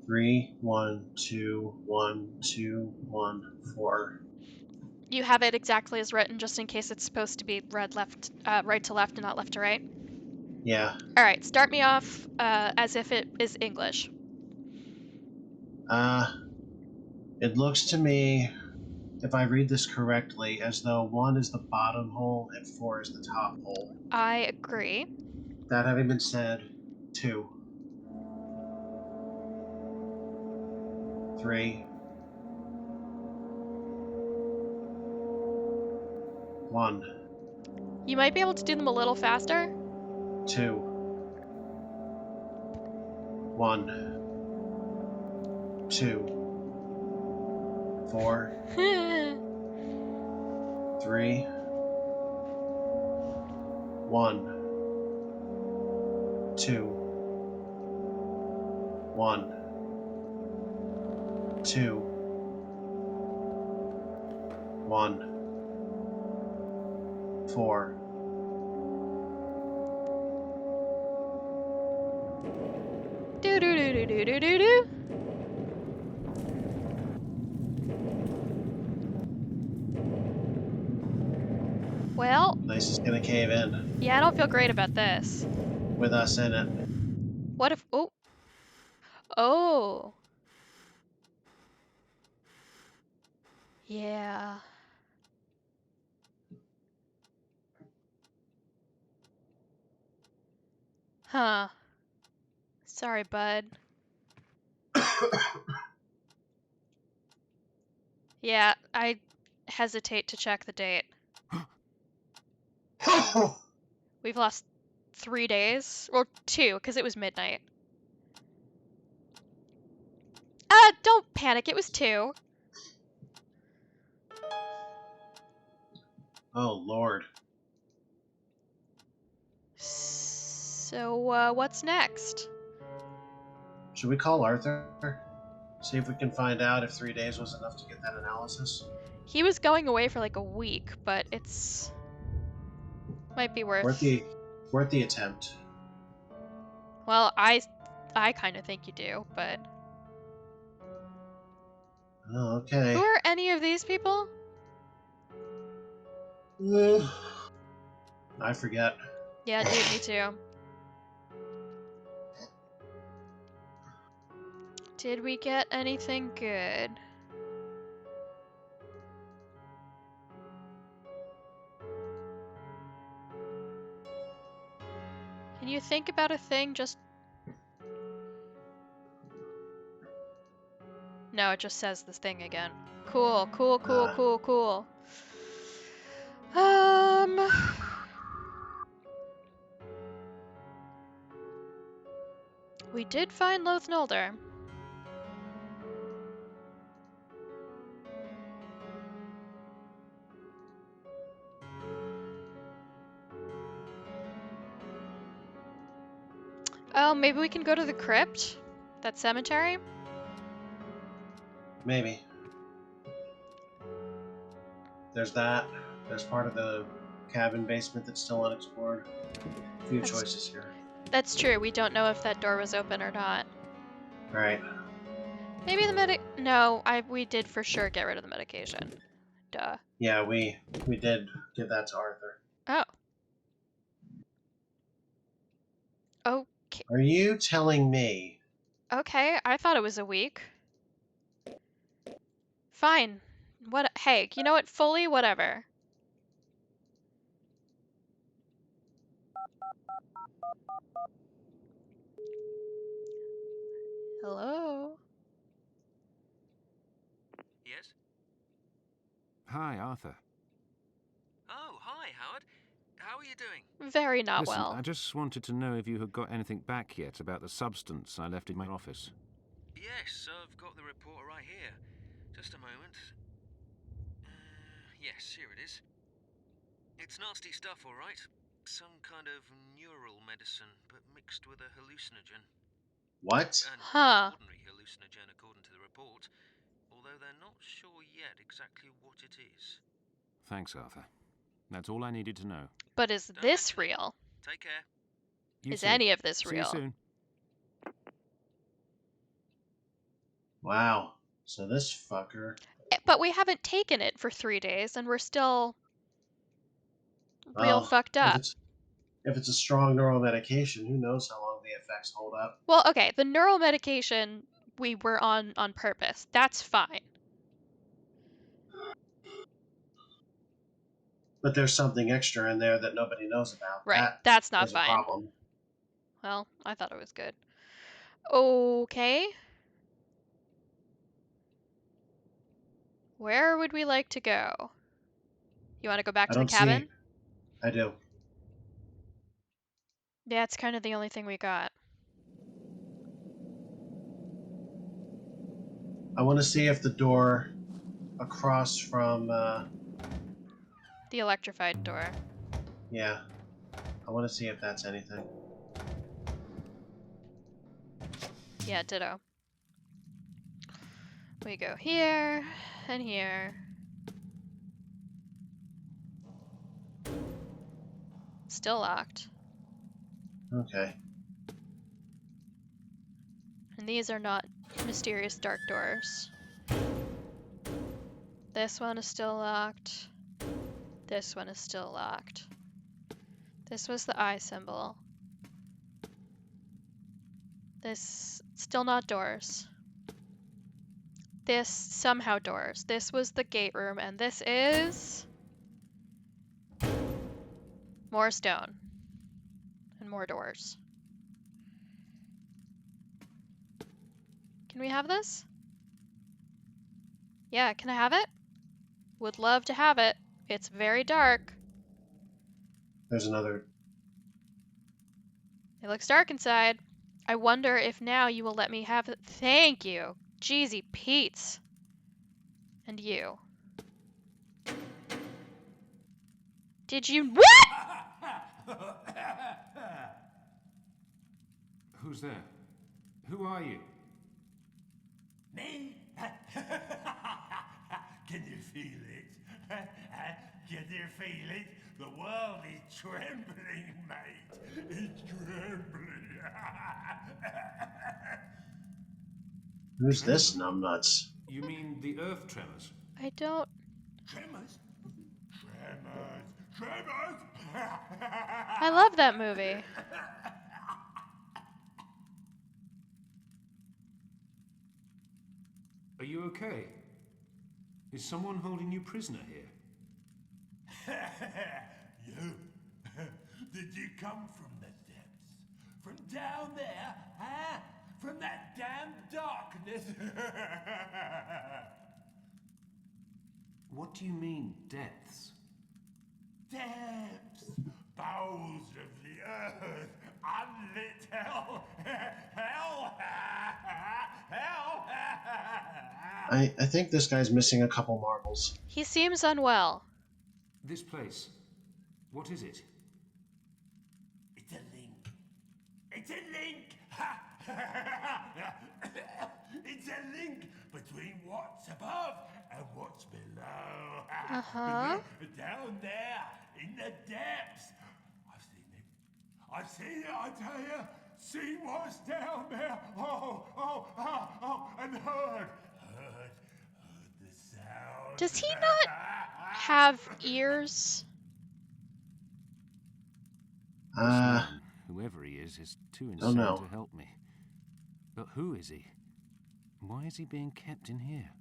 S2: 3, 1, 2, 1, 2, 1, 4.
S1: You have it exactly as written, just in case it's supposed to be read right to left and not left to right.
S2: Yeah.
S1: All right, start me off as if it is English.
S2: It looks to me, if I read this correctly, as though 1 is the bottom hole and 4 is the top hole.
S1: I agree.
S2: That having been said, 2. 3. 1.
S1: You might be able to do them a little faster.
S2: 2. 1. 2, 4, 3, 1, 2, 1, 2, 1, 4.
S1: Do do do do do do do do. Well,
S2: Place is gonna cave in
S1: yeah, I don't feel great about this.
S2: with us in it.
S1: What if... Oh. Oh. Yeah. Huh. Sorry, bud. Yeah, I hesitate to check the date. We've lost 3 days. Or 2, because it was midnight. Don't panic, it was 2.
S2: Oh, Lord.
S1: So, what's next?
S2: Should we call Arthur? See if we can find out if 3 days was enough to get that analysis?
S1: He was going away for like a week, but it's... might be worth...
S2: Worth the attempt.
S1: Well, I kind of think you do, but...
S2: Oh, okay.
S1: Who are any of these people?
S2: I forget.
S1: Yeah, dude, me too. Did we get anything good? Can you think about a thing just... No, it just says this thing again. Cool, cool, cool, cool, cool. We did find Loath Nolder. Oh, maybe we can go to the crypt? That cemetery?
S2: Maybe. There's that. There's part of the cabin basement that's still unexplored. A few choices here.
S1: That's true. We don't know if that door was open or not.
S2: Right.
S1: Maybe the No, we did for sure get rid of the medication. Duh.
S2: Yeah, we did give that to Arthur.
S1: Oh. Okay.
S2: Are you telling me?
S1: Okay, I thought it was a week. Fine. What? Hey, you know what? Fully whatever. Hello?
S5: Yes?
S4: Hi, Arthur.
S5: Oh, hi, Howard. How are you doing?
S1: Very not
S4: Listen,
S1: well.
S4: I just wanted to know if you had got anything back yet about the substance I left in my office.
S5: Yes, I've got the report right here. Just a moment. Yes, here it is. It's nasty stuff, all right. Some kind of neural medicine, but mixed with a hallucinogen.
S2: What?
S5: An
S1: Huh.
S5: ordinary hallucinogen, according to the report, although they're not sure yet exactly what it is.
S4: Thanks, Arthur. That's all I needed to know.
S1: But is
S5: Don't
S1: this
S5: mention it.
S1: real?
S5: Take care.
S4: You
S1: Is
S4: too.
S1: any of this
S4: See
S1: real?
S4: you soon.
S2: Wow. So this fucker.
S1: But we haven't taken it for 3 days, and we're still real
S2: Well,
S1: fucked up.
S2: If it's a strong neural medication, who knows how long the effects hold up.
S1: Well, okay, the neural medication we were on purpose. That's fine.
S2: But there's something extra in there that nobody knows about.
S1: Right, that's not
S2: Is a
S1: fine.
S2: problem.
S1: Well, I thought it was good. Okay. Where would we like to go? You want to go back to the cabin?
S2: I do.
S1: Yeah, it's kind of the only thing we got.
S2: I want to see if the door across from,
S1: The electrified door.
S2: yeah, I want to see if that's anything.
S1: Yeah, ditto. We go here and here. Still locked.
S2: Okay.
S1: And these are not mysterious dark doors. This one is still locked. This one is still locked. This was the eye symbol. This, still not doors. This, somehow doors. This was the gate room, and this is... more stone. And more doors. Can we have this? Yeah, can I have it? Would love to have it. It's very dark.
S2: There's another.
S1: It looks dark inside. I wonder if now you will let me have it. Thank you. Jeezy Pete's. And you. Did you... What?!
S4: Who's there? Who are you?
S6: Me? Can you feel it? Can you feel it? The world is trembling, mate. It's trembling.
S2: Who's this numbnuts?
S4: You mean the earth tremors?
S1: I don't...
S6: Tremors? Tremors? Tremors?
S1: I love that movie.
S4: Are you okay? Is someone holding you prisoner here?
S6: You? Did you come from the depths? From down there? Huh? From that damn darkness?
S4: What do you mean, depths?
S6: Depths! Bowels of the earth! Unlit hell! Hell! Hell!
S2: I think this guy's missing a couple marbles.
S1: He seems unwell.
S4: This place. What is it?
S6: It's a link. It's a link! It's a link between what's above and what's below.
S1: Uh-huh.
S6: Down there, in the depths. I've seen it. I've seen it, I tell you. Seen what's down there. Oh, and heard the sound.
S1: Does he not have ears?
S4: This man, whoever he is too insane
S2: no.
S4: to help me. But who is he? Why is he being kept in here?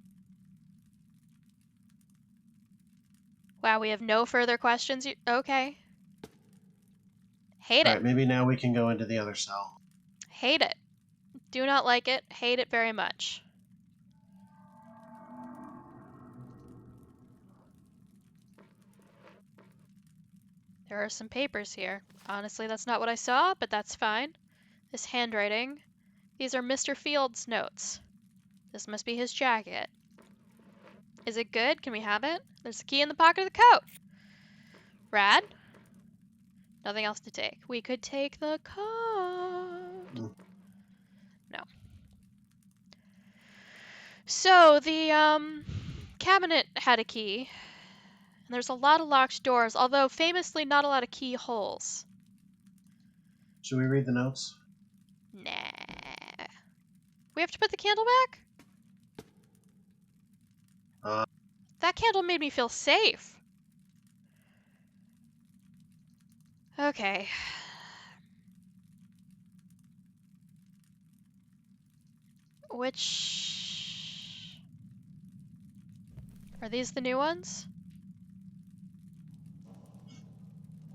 S1: Wow, we have no further questions. Okay. Hate
S2: All
S1: it.
S2: right, maybe now we can go into the other cell.
S1: Hate it. Do not like it. Hate it very much. There are some papers here. Honestly, that's not what I saw, but that's fine. This handwriting. These are Mr. Field's notes. This must be his jacket. Is it good? Can we have it? There's a key in the pocket of the coat. Rad. Nothing else to take. We could take the coat. No. So the cabinet had a key. And there's a lot of locked doors, although famously not a lot of keyholes.
S2: Should we read the notes?
S1: Nah. We have to put the candle back? That candle made me feel safe. Okay. Which... Are these the new ones?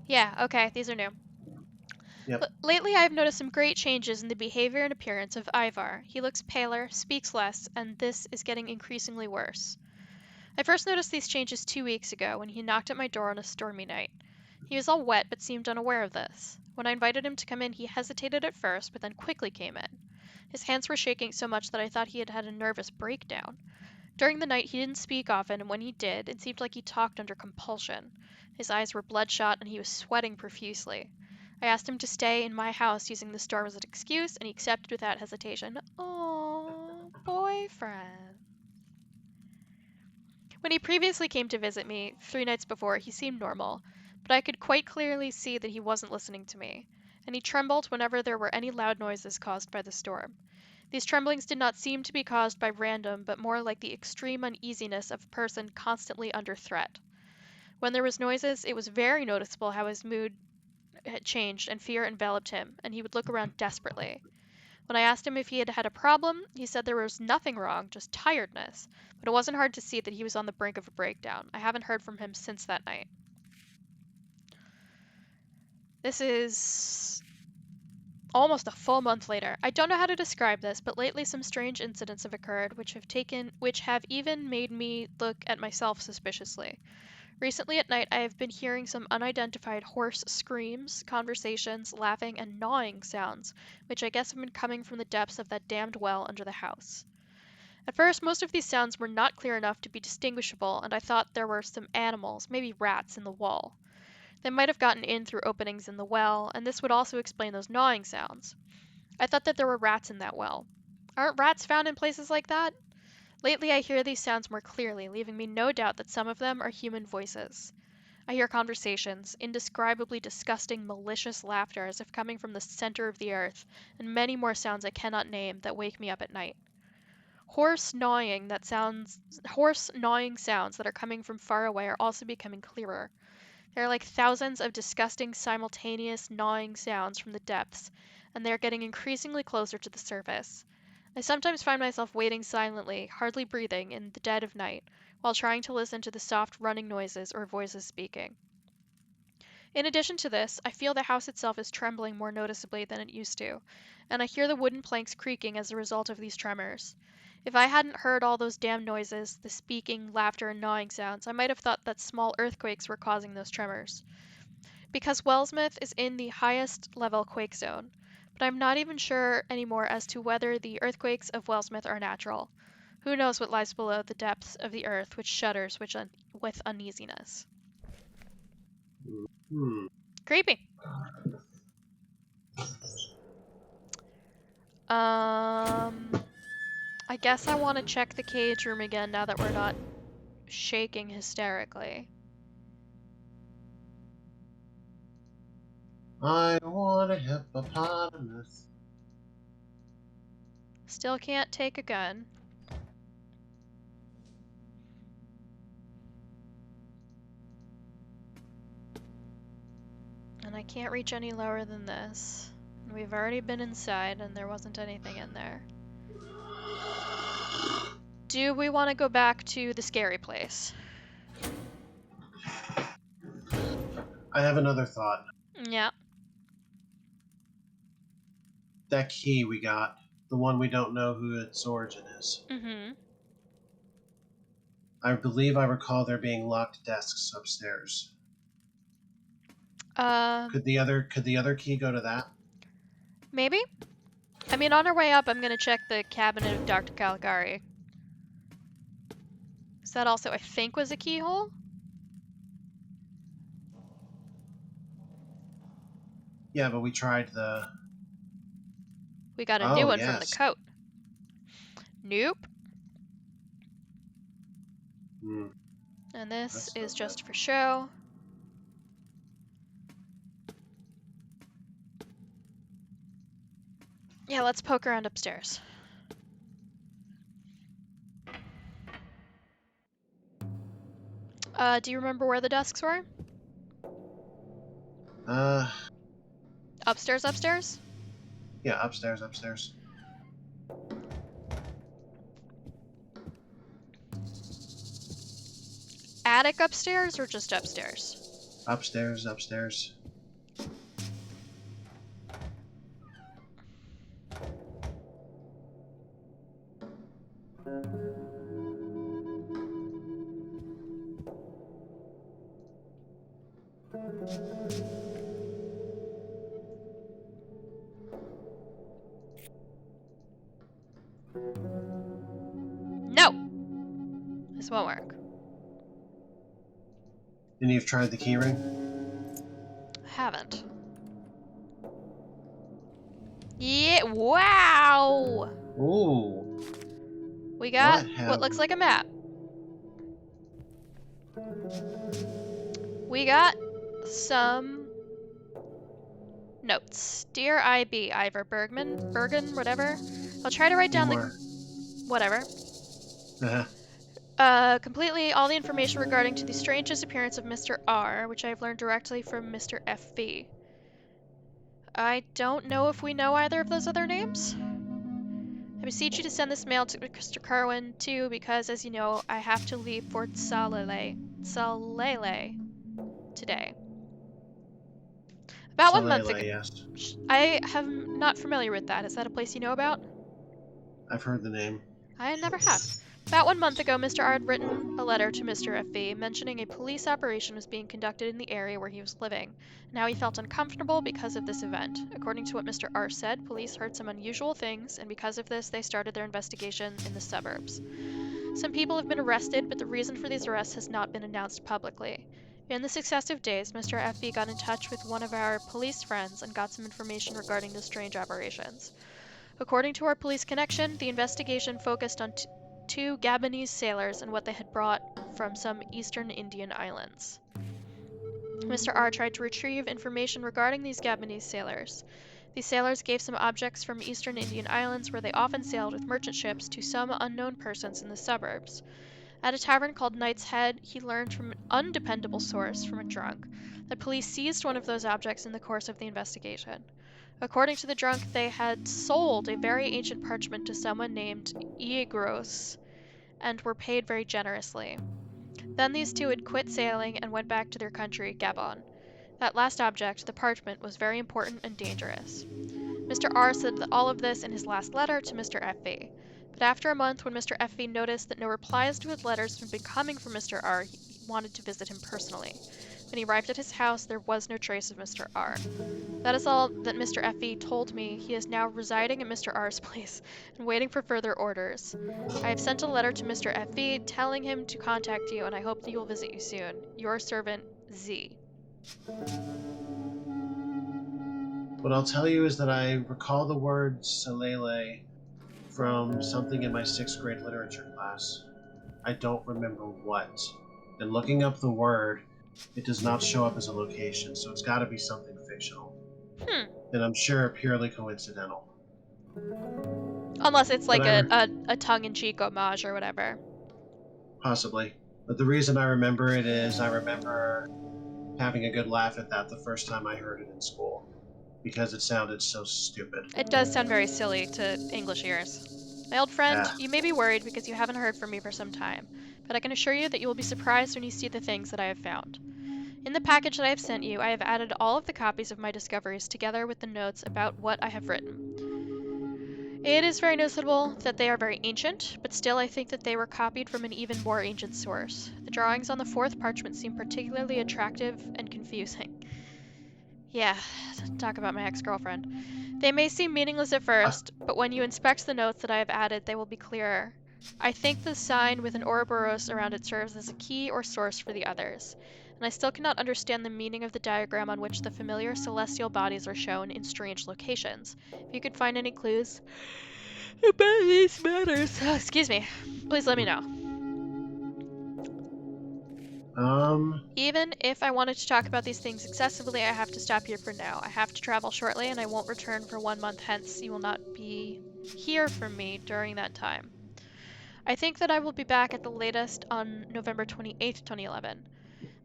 S1: Yeah, okay, these are new.
S2: Yep.
S1: Lately, I have noticed some great changes in the behavior and appearance of Ivar. He looks paler, speaks less, and this is getting increasingly worse. I first noticed these changes 2 weeks ago when he knocked at my door on a stormy night. He was all wet but seemed unaware of this. When I invited him to come in, he hesitated at first, but then quickly came in. His hands were shaking so much that I thought he had had a nervous breakdown. During the night, he didn't speak often, and when he did, it seemed like he talked under compulsion. His eyes were bloodshot, and he was sweating profusely. I asked him to stay in my house using the storm as an excuse, and he accepted without hesitation. Oh, boyfriend. When he previously came to visit me, 3 nights before, he seemed normal, but I could quite clearly see that he wasn't listening to me, and he trembled whenever there were any loud noises caused by the storm. These tremblings did not seem to be caused by random, but more like the extreme uneasiness of a person constantly under threat. When there was noises, it was very noticeable how his mood had changed and fear enveloped him, and he would look around desperately. When I asked him if he had had a problem, he said there was nothing wrong, just tiredness, but it wasn't hard to see that he was on the brink of a breakdown. I haven't heard from him since that night. This is almost a full month later. I don't know how to describe this, but lately some strange incidents have occurred which have even made me look at myself suspiciously. Recently at night I have been hearing some unidentified hoarse screams, conversations, laughing, and gnawing sounds, which I guess have been coming from the depths of that damned well under the house. At first most of these sounds were not clear enough to be distinguishable, and I thought there were some animals, maybe rats, in the wall. They might have gotten in through openings in the well, and this would also explain those gnawing sounds. I thought that there were rats in that well. Aren't rats found in places like that? Lately I hear these sounds more clearly, leaving me no doubt that some of them are human voices. I hear conversations, indescribably disgusting, malicious laughter as if coming from the center of the earth, and many more sounds I cannot name that wake me up at night. Hoarse gnawing sounds that are coming from far away are also becoming clearer. There are like thousands of disgusting simultaneous gnawing sounds from the depths, and they are getting increasingly closer to the surface. I sometimes find myself waiting silently, hardly breathing, in the dead of night, while trying to listen to the soft running noises or voices speaking. In addition to this, I feel the house itself is trembling more noticeably than it used to, and I hear the wooden planks creaking as a result of these tremors. If I hadn't heard all those damn noises, the speaking, laughter, and gnawing sounds, I might have thought that small earthquakes were causing those tremors. Because Wellsmith is in the highest level quake zone, but I'm not even sure anymore as to whether the earthquakes of Wellsmith are natural. Who knows what lies below the depths of the earth which shudders with uneasiness. Creepy. I guess I want to check the cage room again now that we're not shaking hysterically.
S2: I want a hippopotamus.
S1: Still can't take a gun. And I can't reach any lower than this. We've already been inside and there wasn't anything in there. Do we want to go back to the scary place?
S2: I have another thought.
S1: Yeah.
S2: That key we got, the one we don't know who its origin is.
S1: Mm-hmm.
S2: I believe I recall there being locked desks upstairs. Could the other key go to that?
S1: Maybe? I mean, on our way up, I'm gonna check the cabinet of Dr. Caligari. So that also, I think, was a keyhole?
S2: Yeah, but we tried the...
S1: We got a new one from the
S2: yes.
S1: coat. Nope. And this is just for show. Yeah, let's poke around upstairs. Do you remember where the desks were? Upstairs?
S2: Yeah, upstairs.
S1: Attic upstairs or just upstairs?
S2: Upstairs.
S1: No! This won't work.
S2: And you've tried the keyring?
S1: Haven't. Yeah, wow!
S2: Ooh.
S1: We got
S2: What
S1: what
S2: have...
S1: looks like a map. We got some notes. Dear IB, Ivar Bergen, whatever. I'll try to write down
S2: Ivar.
S1: whatever. Completely all the information regarding to the strange disappearance of Mr. R, which I have learned directly from Mr. FV. I don't know if we know either of those other names. I beseech you to send this mail to Mr. Carwin, too, because, as you know, I have to leave for Tsalele today. About 1 month ago.
S2: Salele, yes.
S1: I am not familiar with that. Is that a place you know about?
S2: I've heard the name.
S1: I never have. About 1 month ago, Mr. R had written a letter to Mr. FV mentioning a police operation was being conducted in the area where he was living, and how he felt uncomfortable because of this event. According to what Mr. R said, police heard some unusual things, and because of this, they started their investigation in the suburbs. Some people have been arrested, but the reason for these arrests has not been announced publicly. In the successive days, Mr. FV got in touch with one of our police friends and got some information regarding the strange operations. According to our police connection, the investigation focused on two Gabonese sailors and what they had brought from some eastern Indian islands. Mr. R tried to retrieve information regarding these Gabonese sailors. These sailors gave some objects from eastern Indian islands where they often sailed with merchant ships to some unknown persons in the suburbs. At a tavern called Knight's Head, he learned from an undependable source from a drunk that police seized one of those objects in the course of the investigation. According to the drunk, they had sold a very ancient parchment to someone named Iegros and were paid very generously. Then these two had quit sailing and went back to their country, Gabon. That last object, the parchment, was very important and dangerous. Mr. R said all of this in his last letter to Mr. FV. But after a month, when Mr. FV noticed that no replies to his letters had been coming from Mr. R, he wanted to visit him personally. When he arrived at his house, there was no trace of Mr. R. That is all that Mr. FV told me. He is now residing at Mr. R's place and waiting for further orders. I have sent a letter to Mr. FV telling him to contact you, and I hope that he will visit you soon. Your servant, Z.
S2: What I'll tell you is that I recall the word Salele from something in my 6th grade literature class. I don't remember what. And looking up the word, it does not show up as a location, so it's got to be something fictional. And I'm sure purely coincidental.
S1: Unless it's like a tongue-in-cheek homage or whatever.
S2: Possibly. But the reason I remember it is I remember having a good laugh at that the first time I heard it in school. Because it sounded so stupid.
S1: It does sound very silly to English ears. My old friend,
S2: Yeah.
S1: you may be worried because you haven't heard from me for some time, but I can assure you that you will be surprised when you see the things that I have found. In the package that I have sent you, I have added all of the copies of my discoveries together with the notes about what I have written. It is very noticeable that they are very ancient, but still I think that they were copied from an even more ancient source. The drawings on the 4th parchment seem particularly attractive and confusing. Yeah, talk about my ex-girlfriend. They may seem meaningless at first, but when you inspect the notes that I have added, they will be clearer. I think the sign with an Ouroboros around it serves as a key or source for the others, and I still cannot understand the meaning of the diagram on which the familiar celestial bodies are shown in strange locations. If you could find any clues about these matters, excuse me, please let me know. Even if I wanted to talk about these things excessively, I have to stop here for now. I have to travel shortly, and I won't return for 1 month, hence you will not be hear from me during that time. I think that I will be back at the latest on November 28th, 2011.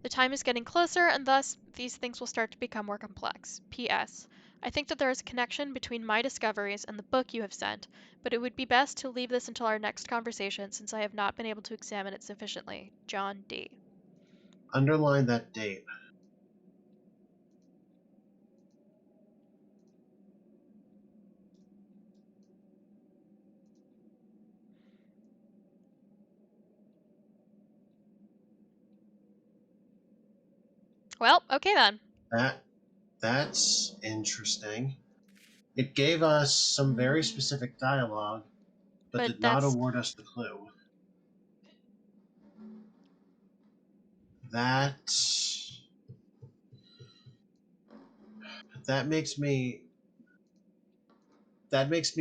S1: The time is getting closer, and thus these things will start to become more complex. P.S. I think that there is a connection between my discoveries and the book you have sent, but it would be best to leave this until our next conversation since I have not been able to examine it sufficiently. John D.
S2: Underline that date.
S1: Well, okay then.
S2: That's interesting. It gave us some very specific dialogue, but
S1: But
S2: did not
S1: that's...
S2: award us the clue. That makes me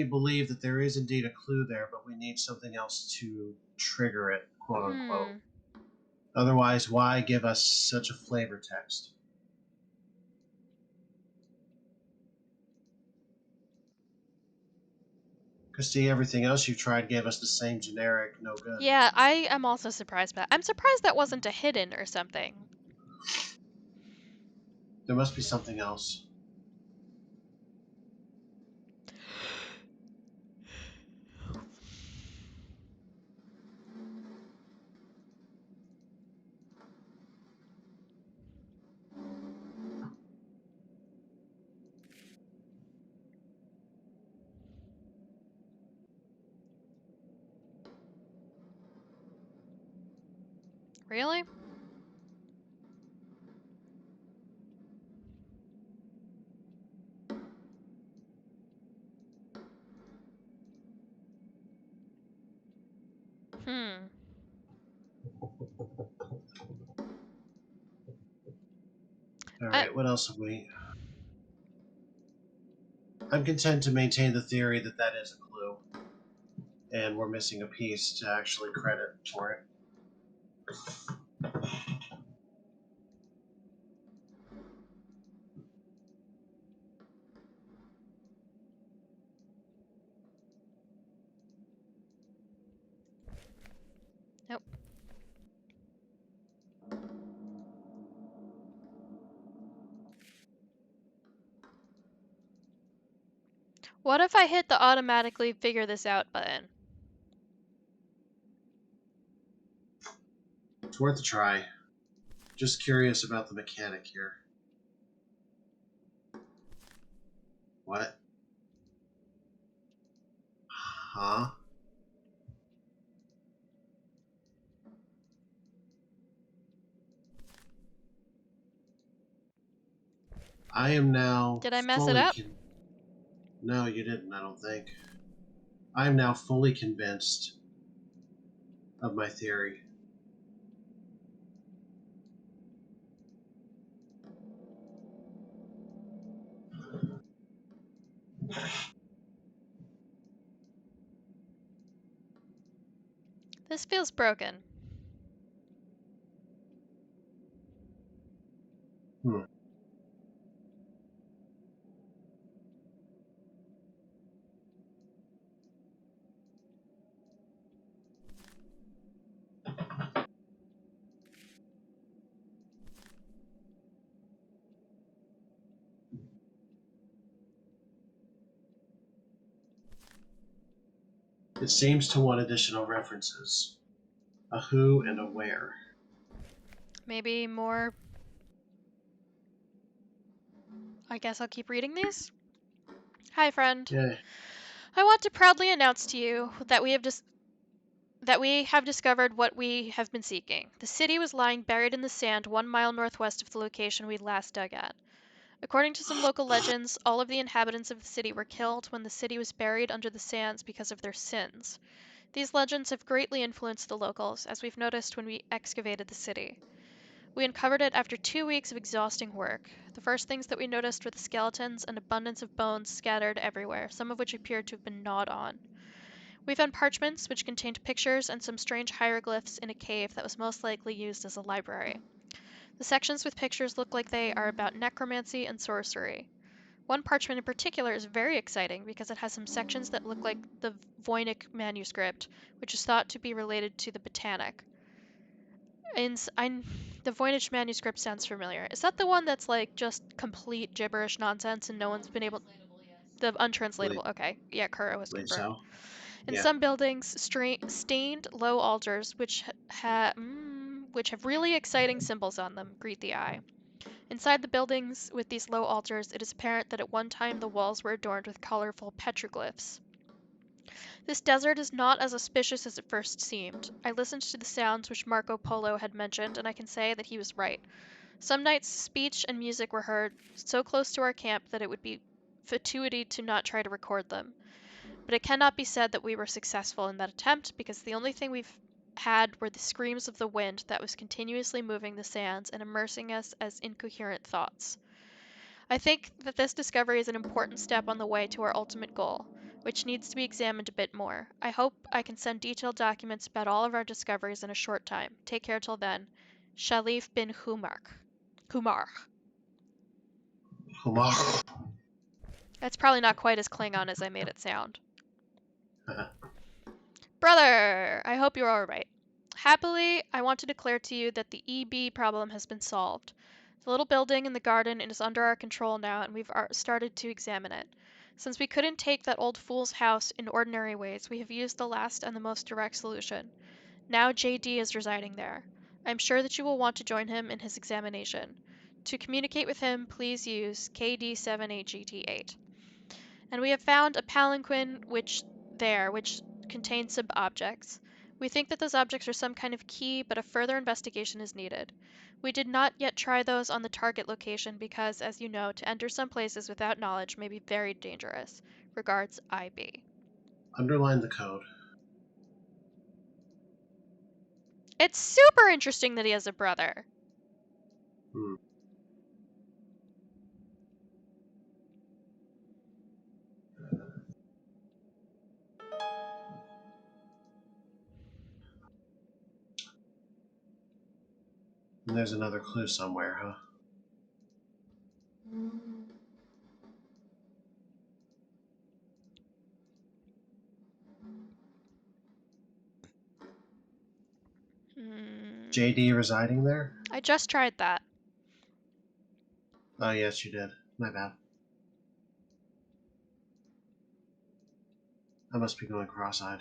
S2: believe that there is indeed a clue there, but we need something else to trigger it, quote unquote. Otherwise, why give us such a flavor text? Because see, everything else you tried gave us the same generic, no good.
S1: Yeah, I am also surprised by that. I'm surprised that wasn't a hidden or something.
S2: There must be something else.
S1: Really?
S2: All right, what else have we? I'm content to maintain the theory that that is a clue, and we're missing a piece to actually credit for it.
S1: Nope. What if I hit the automatically figure this out button?
S2: It's worth a try. Just curious about the mechanic here. What? Huh? I am now
S1: Did I mess it
S2: fully
S1: up?
S2: No, you didn't, I don't think. I am now fully convinced of my theory.
S1: This feels broken.
S2: Hmm. It seems to want additional references. A who and a where.
S1: Maybe more... I guess I'll keep reading these? Hi, friend.
S2: Yeah.
S1: I want to proudly announce to you that we have discovered what we have been seeking. The city was lying buried in the sand 1 mile northwest of the location we last dug at. According to some local legends, all of the inhabitants of the city were killed when the city was buried under the sands because of their sins. These legends have greatly influenced the locals, as we've noticed when we excavated the city. We uncovered it after 2 weeks of exhausting work. The first things that we noticed were the skeletons and abundance of bones scattered everywhere, some of which appeared to have been gnawed on. We found parchments which contained pictures and some strange hieroglyphs in a cave that was most likely used as a library. The sections with pictures look like they are about necromancy and sorcery. One parchment in particular is very exciting because it has some sections that look like the Voynich manuscript, which is thought to be related to the Botanic. The Voynich manuscript sounds familiar. Is that the one that's like just complete gibberish nonsense and no one's been able... The untranslatable, okay. Yeah, Kuro has
S2: Believe
S1: confirmed.
S2: so.
S1: In
S2: Yeah.
S1: some buildings, stained low altars which have really exciting symbols on them greet the eye. Inside the buildings with these low altars, it is apparent that at one time the walls were adorned with colorful petroglyphs. This desert is not as auspicious as it first seemed. I listened to the sounds which Marco Polo had mentioned, and I can say that he was right. Some nights speech and music were heard so close to our camp that it would be fatuity to not try to record them. but it cannot be said that we were successful in that attempt because the only thing we've had were the screams of the wind that was continuously moving the sands and immersing us as incoherent thoughts. I think that this discovery is an important step on the way to our ultimate goal, which needs to be examined a bit more. I hope I can send detailed documents about all of our discoveries in a short time. Take care till then. Shalif bin Kumar.
S2: Humar.
S1: That's probably not quite as Klingon as I made it sound. Brother, I hope you're alright. Happily, I want to declare to you that the EB problem has been solved. The little building in the garden is under our control now, and we've started to examine it. Since we couldn't take that old fool's house in ordinary ways, we have used the last and the most direct solution. Now JD is residing there. I am sure that you will want to join him in his examination. To communicate with him, please use KD78GT8. And we have found a palanquin which contains some objects. We think that those objects are some kind of key, but a further investigation is needed. We did not yet try those on the target location because, as you know, to enter some places without knowledge may be very dangerous. Regards, IB.
S2: Underline the code.
S1: It's super interesting that he has a brother.
S2: Hmm. And there's another clue somewhere, huh? JD residing there?
S1: I just tried that.
S2: Oh, yes, you did. My bad. I must be going cross-eyed.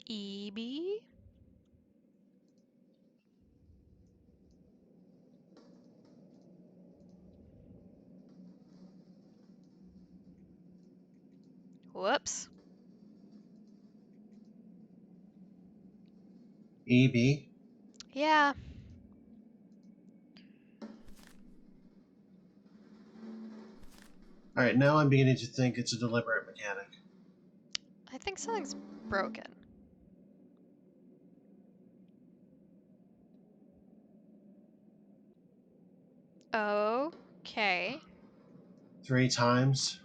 S1: EB? Whoops.
S2: EB?
S1: Yeah.
S2: Alright, now I'm beginning to think it's a deliberate mechanic.
S1: I think something's broken. Okay.
S2: 3 times?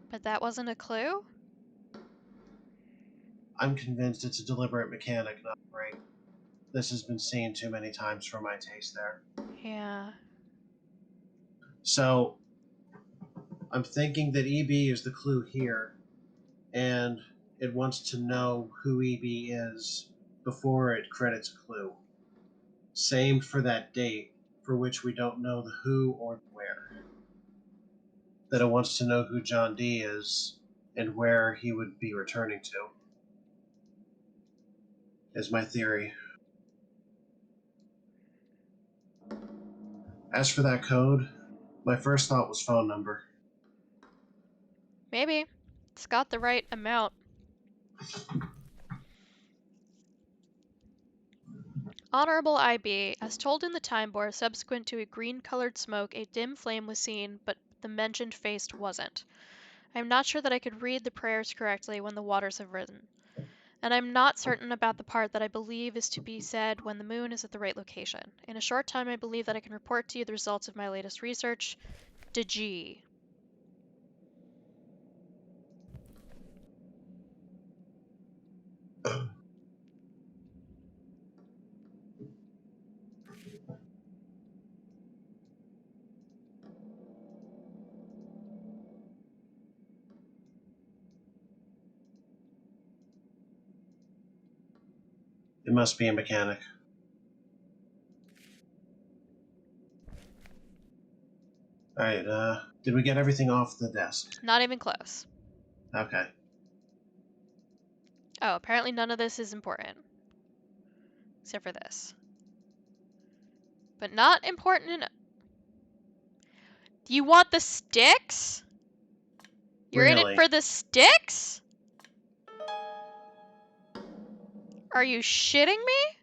S1: But that wasn't a clue?
S2: I'm convinced it's a deliberate mechanic, not a break. This has been seen too many times for my taste there.
S1: Yeah.
S2: So, I'm thinking that EB is the clue here, and it wants to know who EB is before it credits a clue. Same for that date, for which we don't know the who or the where. That it wants to know who John D is and where he would be returning to, is my theory. As for that code, my first thought was phone number.
S1: Maybe. It's got the right amount. Honorable IB, as told in the time bore, subsequent to a green-colored smoke, a dim flame was seen, but the mentioned face wasn't. I am not sure that I could read the prayers correctly when the waters have risen. And I'm not certain about the part that I believe is to be said when the moon is at the right location. In a short time, I believe that I can report to you the results of my latest research. DG.
S2: It must be a mechanic. Alright, did we get everything off the desk?
S1: Not even close.
S2: Okay.
S1: Oh, apparently none of this is important. Except for this. But not important enough. Do you want the sticks? You're in it
S2: Really?
S1: for the sticks? Are you shitting me?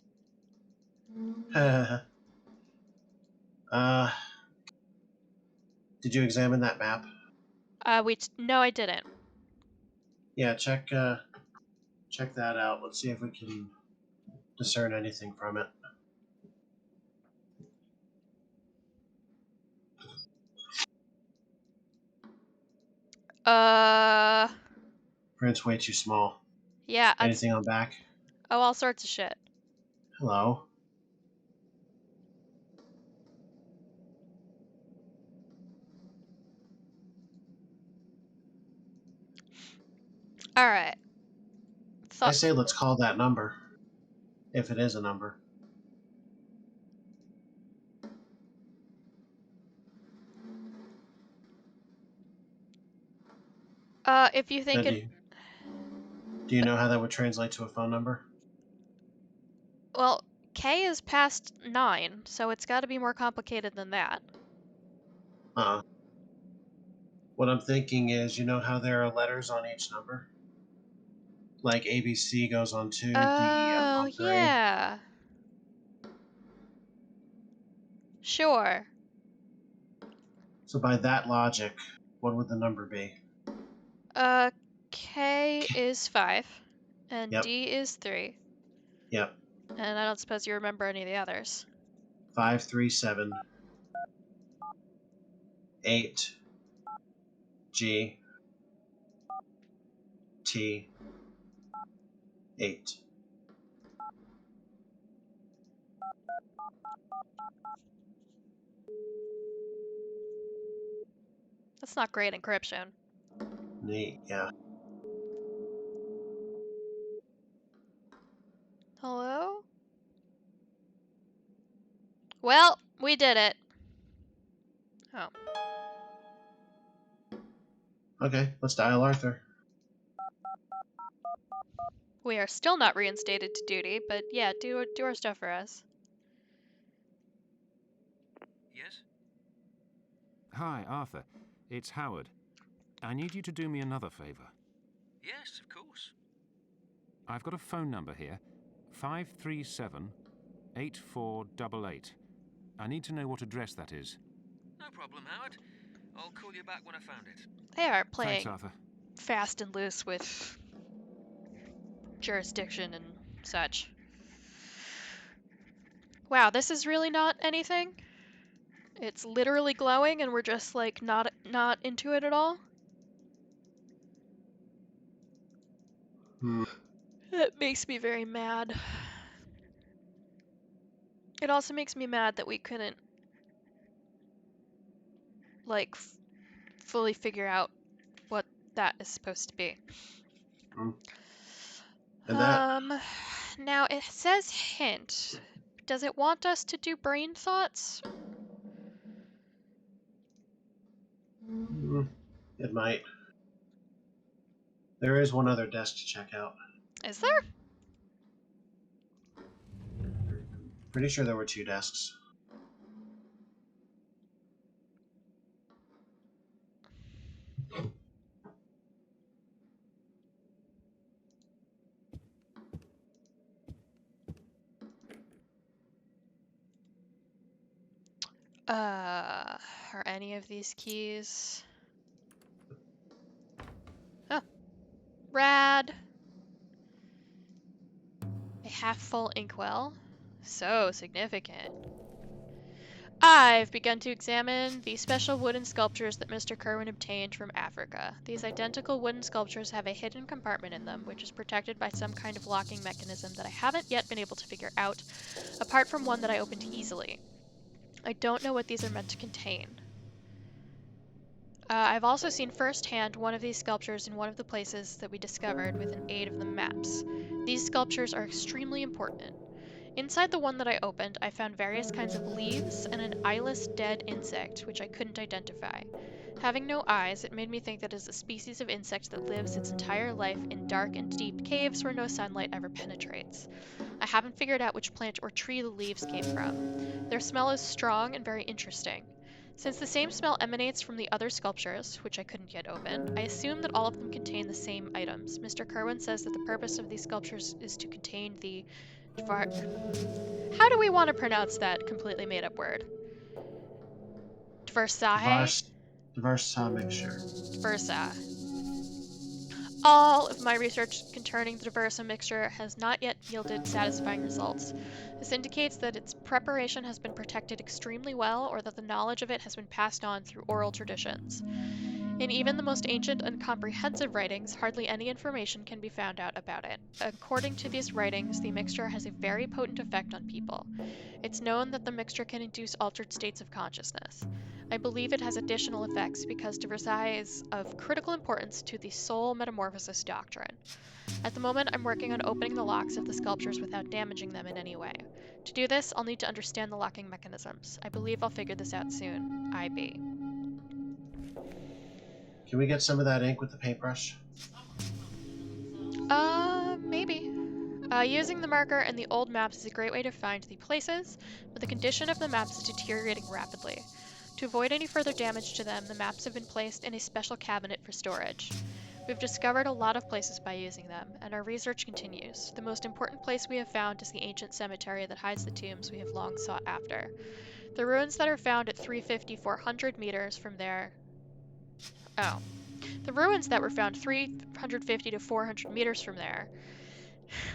S2: Did you examine that map?
S1: No, I didn't.
S2: Yeah, check that out. Let's see if we can discern anything from it. Print's way too small.
S1: Yeah.
S2: Anything on back?
S1: Oh, all sorts of shit.
S2: Hello.
S1: All right.
S2: I say let's call that number, if it is a number.
S1: If you think
S2: Now,
S1: it,
S2: do you know how that would translate to a phone number?
S1: well, K is past 9, so it's got to be more complicated than that.
S2: What I'm thinking is, you know how there are letters on each number? Like ABC goes on 2, DEF
S1: Oh,
S2: on 3.
S1: yeah. Sure.
S2: So by that logic, what would the number be?
S1: K is 5, and
S2: Yep.
S1: D is 3.
S2: Yep.
S1: And I don't suppose you remember any of the others.
S2: 537 8 G T 8.
S1: That's not great encryption.
S2: Neat, yeah.
S1: Hello? Well, we did it. Oh.
S2: Okay, let's dial Arthur.
S1: We are still not reinstated to duty, but yeah, do our stuff for us.
S5: Yes?
S4: Hi, Arthur. It's Howard. I need you to do me another favor.
S5: Yes, of course.
S4: I've got a phone number here. 537-8488. I need to know what address that is.
S5: No problem, Howard. I'll call you back when I found it.
S1: They are
S4: Thanks,
S1: playing
S4: Arthur.
S1: fast and loose with jurisdiction and such. Wow, this is really not anything? It's literally glowing and we're just like not into it at all? It makes me very mad. It also makes me mad that we couldn't like fully figure out what that is supposed to be.
S2: And that
S1: Now it says hint. Does it want us to do brain thoughts?
S2: it might. There is one other desk to check out.
S1: Is there?
S2: Pretty sure there were 2 desks.
S1: Are any of these keys? Oh. Rad. A half-full inkwell. So significant. I've begun to examine the special wooden sculptures that Mr. Kerwin obtained from Africa. These identical wooden sculptures have a hidden compartment in them, which is protected by some kind of locking mechanism that I haven't yet been able to figure out, apart from one that I opened easily. I don't know what these are meant to contain. I've also seen firsthand one of these sculptures in one of the places that we discovered with an aid of the maps. These sculptures are extremely important. Inside the one that I opened, I found various kinds of leaves and an eyeless dead insect, which I couldn't identify. Having no eyes, it made me think that it is a species of insect that lives its entire life in dark and deep caves where no sunlight ever penetrates. I haven't figured out which plant or tree the leaves came from. Their smell is strong and very interesting. Since the same smell emanates from the other sculptures, which I couldn't yet open, I assume that all of them contain the same items. Mr. Kerwin says that the purpose of these sculptures is to contain the How do we want to pronounce that completely made-up word? Versailles?
S2: Diverse mixture.
S1: Versa. All of my research concerning the Diversa mixture has not yet yielded satisfying results. This indicates that its preparation has been protected extremely well, or that the knowledge of it has been passed on through oral traditions. In even the most ancient and comprehensive writings, hardly any information can be found out about it. According to these writings, the mixture has a very potent effect on people. It's known that the mixture can induce altered states of consciousness. I believe it has additional effects because Versailles is of critical importance to the soul metamorphosis doctrine. At the moment, I'm working on opening the locks of the sculptures without damaging them in any way. To do this, I'll need to understand the locking mechanisms. I believe I'll figure this out soon. IB.
S2: Can we get some of that ink with the paintbrush?
S1: Maybe. Using the marker and the old maps is a great way to find the places, but the condition of the maps is deteriorating rapidly. To avoid any further damage to them, the maps have been placed in a special cabinet for storage. We've discovered a lot of places by using them, and our research continues. The most important place we have found is the ancient cemetery that hides the tombs we have long sought after. The ruins that are found at 350-400 meters from there... Oh. The ruins that were found 350 to 400 meters from there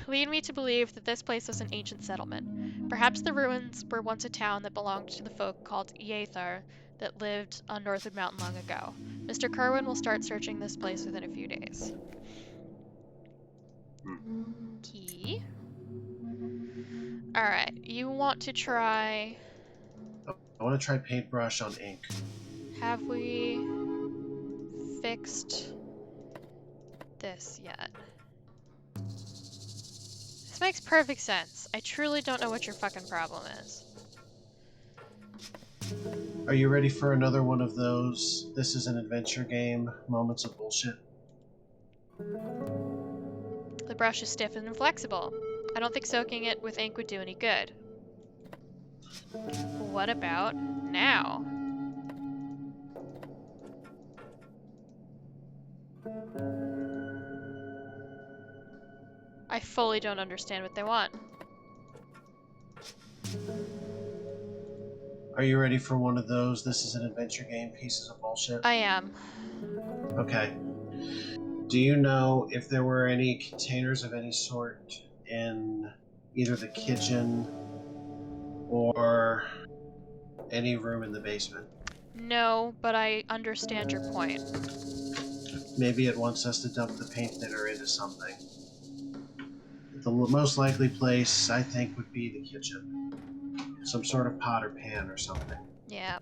S1: lead me to believe that this place was an ancient settlement. Perhaps the ruins were once a town that belonged to the folk called Ivar that lived on Northwood Mountain long ago. Mr. Kerwin will start searching this place within a few days. Key. Alright, you want to try...
S2: I want to try paintbrush on ink.
S1: Have we fixed this yet? This makes perfect sense. I truly don't know what your fucking problem is.
S2: Are you ready for another one of those "this is an adventure game" moments of bullshit?
S1: The brush is stiff and inflexible. I don't think soaking it with ink would do any good. What about now? I fully don't understand what they want.
S2: Are you ready for one of those "this is an adventure game" pieces of bullshit?
S1: I am.
S2: Okay. Do you know if there were any containers of any sort in either the kitchen or any room in the basement?
S1: No, but I understand your point.
S2: Maybe it wants us to dump the paint thinner into something. The most likely place, I think, would be the kitchen. Some sort of pot or pan or something.
S1: Yeah.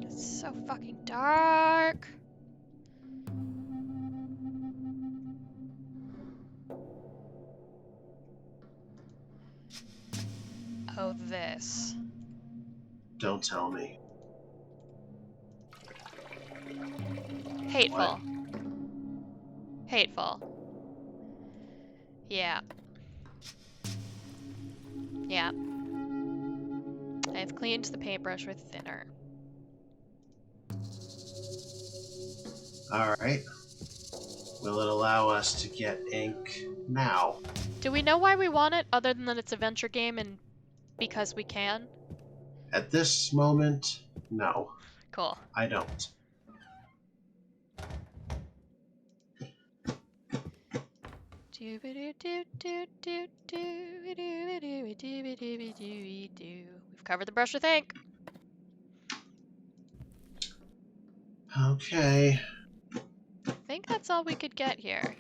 S1: It's so fucking dark. Oh, this.
S2: Don't tell me.
S1: Hateful.
S2: What?
S1: Hateful. Yeah. Yeah. I've cleaned the paintbrush with thinner.
S2: Alright. Will it allow us to get ink now?
S1: Do we know why we want it, other than that it's a venture game and because we can?
S2: At this moment, no.
S1: Cool.
S2: I don't.
S1: We've covered the brush with ink.
S2: Okay.
S1: I think that's all we could get here.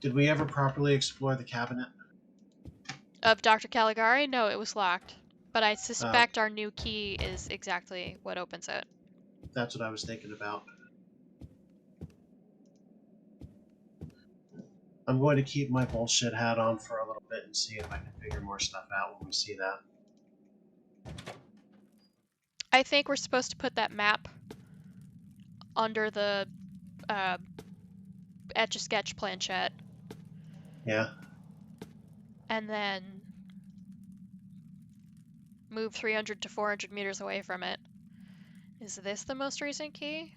S2: Did we ever properly explore the cabinet?
S1: Of Dr. Caligari? No, it was locked. But I suspect our new key is exactly what opens it.
S2: That's what I was thinking about. I'm going to keep my bullshit hat on for a little bit and see if I can figure more stuff out when we see that.
S1: I think we're supposed to put that map under the Etch-a-Sketch planchette.
S2: Yeah?
S1: And then move 300 to 400 meters away from it. Is this the most recent key?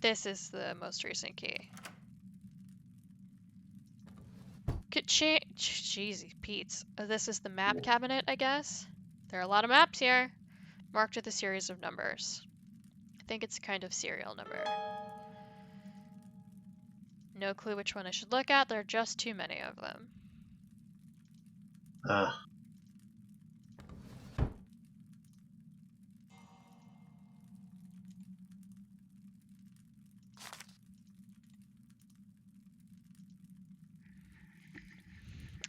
S1: This is the most recent key. Jeezy Pete's. This is the map cabinet, I guess. There are a lot of maps here, marked with a series of numbers. I think it's a kind of serial number. No clue which one I should look at. There are just too many of them.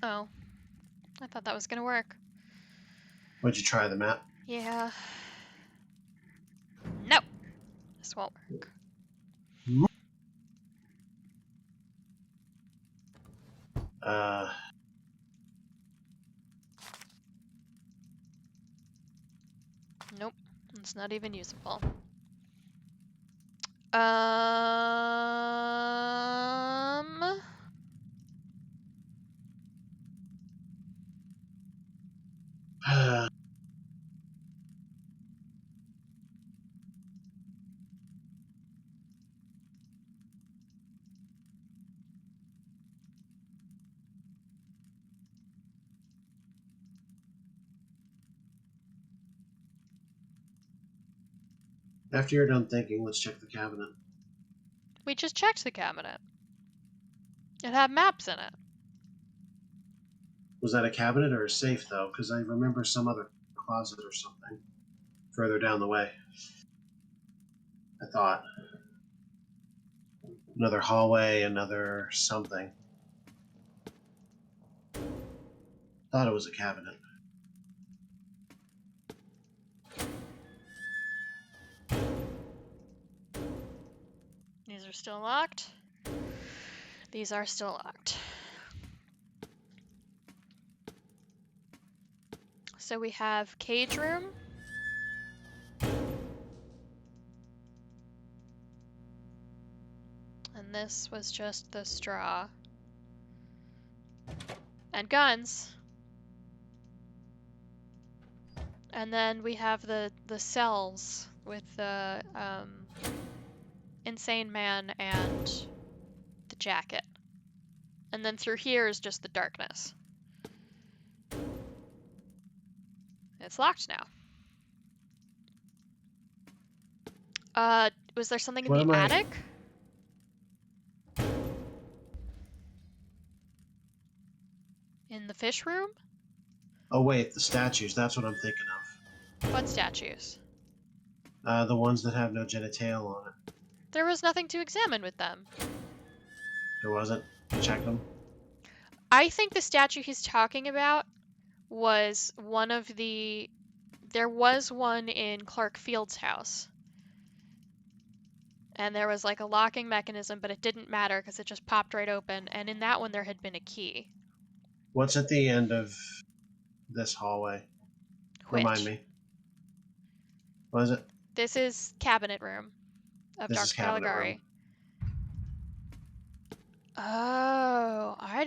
S1: Oh, I thought that was gonna work.
S2: Would you try the map?
S1: Yeah. No, this won't work. Nope, it's not even usable.
S2: After you're done thinking, let's check the cabinet.
S1: We just checked the cabinet. It had maps in it.
S2: Was that a cabinet or a safe, though? Because I remember some other closet or something further down the way. I thought. Another hallway, another something. Thought it was a cabinet.
S1: These are still locked. These are still locked. So we have cage room. And this was just the straw. And guns. And then we have the cells with the insane man and the jacket. And then through here is just the darkness. It's locked now. Was there something in the attic? In the fish room?
S2: Oh wait, the statues, that's what I'm thinking of.
S1: What statues?
S2: The ones that have no genitalia on it.
S1: There was nothing to examine with them.
S2: There wasn't? You checked them?
S1: I think the statue he's talking about was one of the... There was one in Clark Field's house. And there was like a locking mechanism, but it didn't matter because it just popped right open. And in that one there had been a key.
S2: What's at the end of this hallway?
S1: Which?
S2: Remind me. What is it?
S1: This is cabinet room of
S2: This
S1: Dr.
S2: is cabinet
S1: Caligari.
S2: room.
S1: Oh, I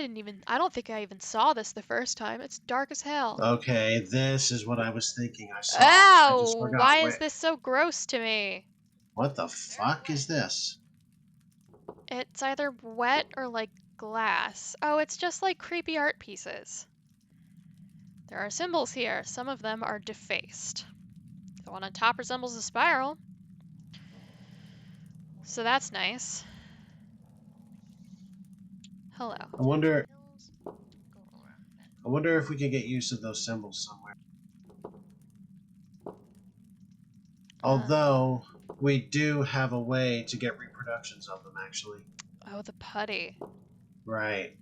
S1: don't think I even saw this the first time. It's dark as hell.
S2: Okay, this is what I was thinking I saw.
S1: Oh,
S2: I just forgot
S1: why
S2: where...
S1: is this so gross to me?
S2: What the fuck is this?
S1: It's either wet or like glass. Oh, it's just like creepy art pieces. There are symbols here. Some of them are defaced. The one on top resembles a spiral. So that's nice. Hello.
S2: I wonder if we could get use of those symbols somewhere. Although, we do have a way to get reproductions of them, actually.
S1: Oh, the putty.
S2: Right.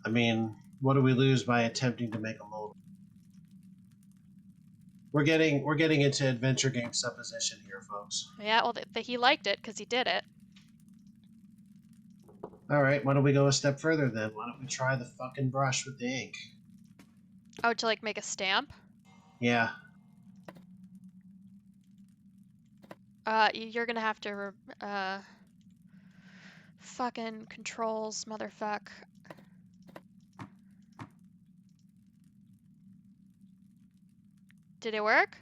S2: I mean, what do we lose by attempting to make a mold? We're getting into adventure game supposition here, folks.
S1: Yeah, well, he liked it because he did it.
S2: Alright, why don't we go a step further then? Why don't we try the fucking brush with the ink?
S1: Oh, to like make a stamp?
S2: Yeah.
S1: You're gonna have to Fucking controls, motherfuck. Did it work?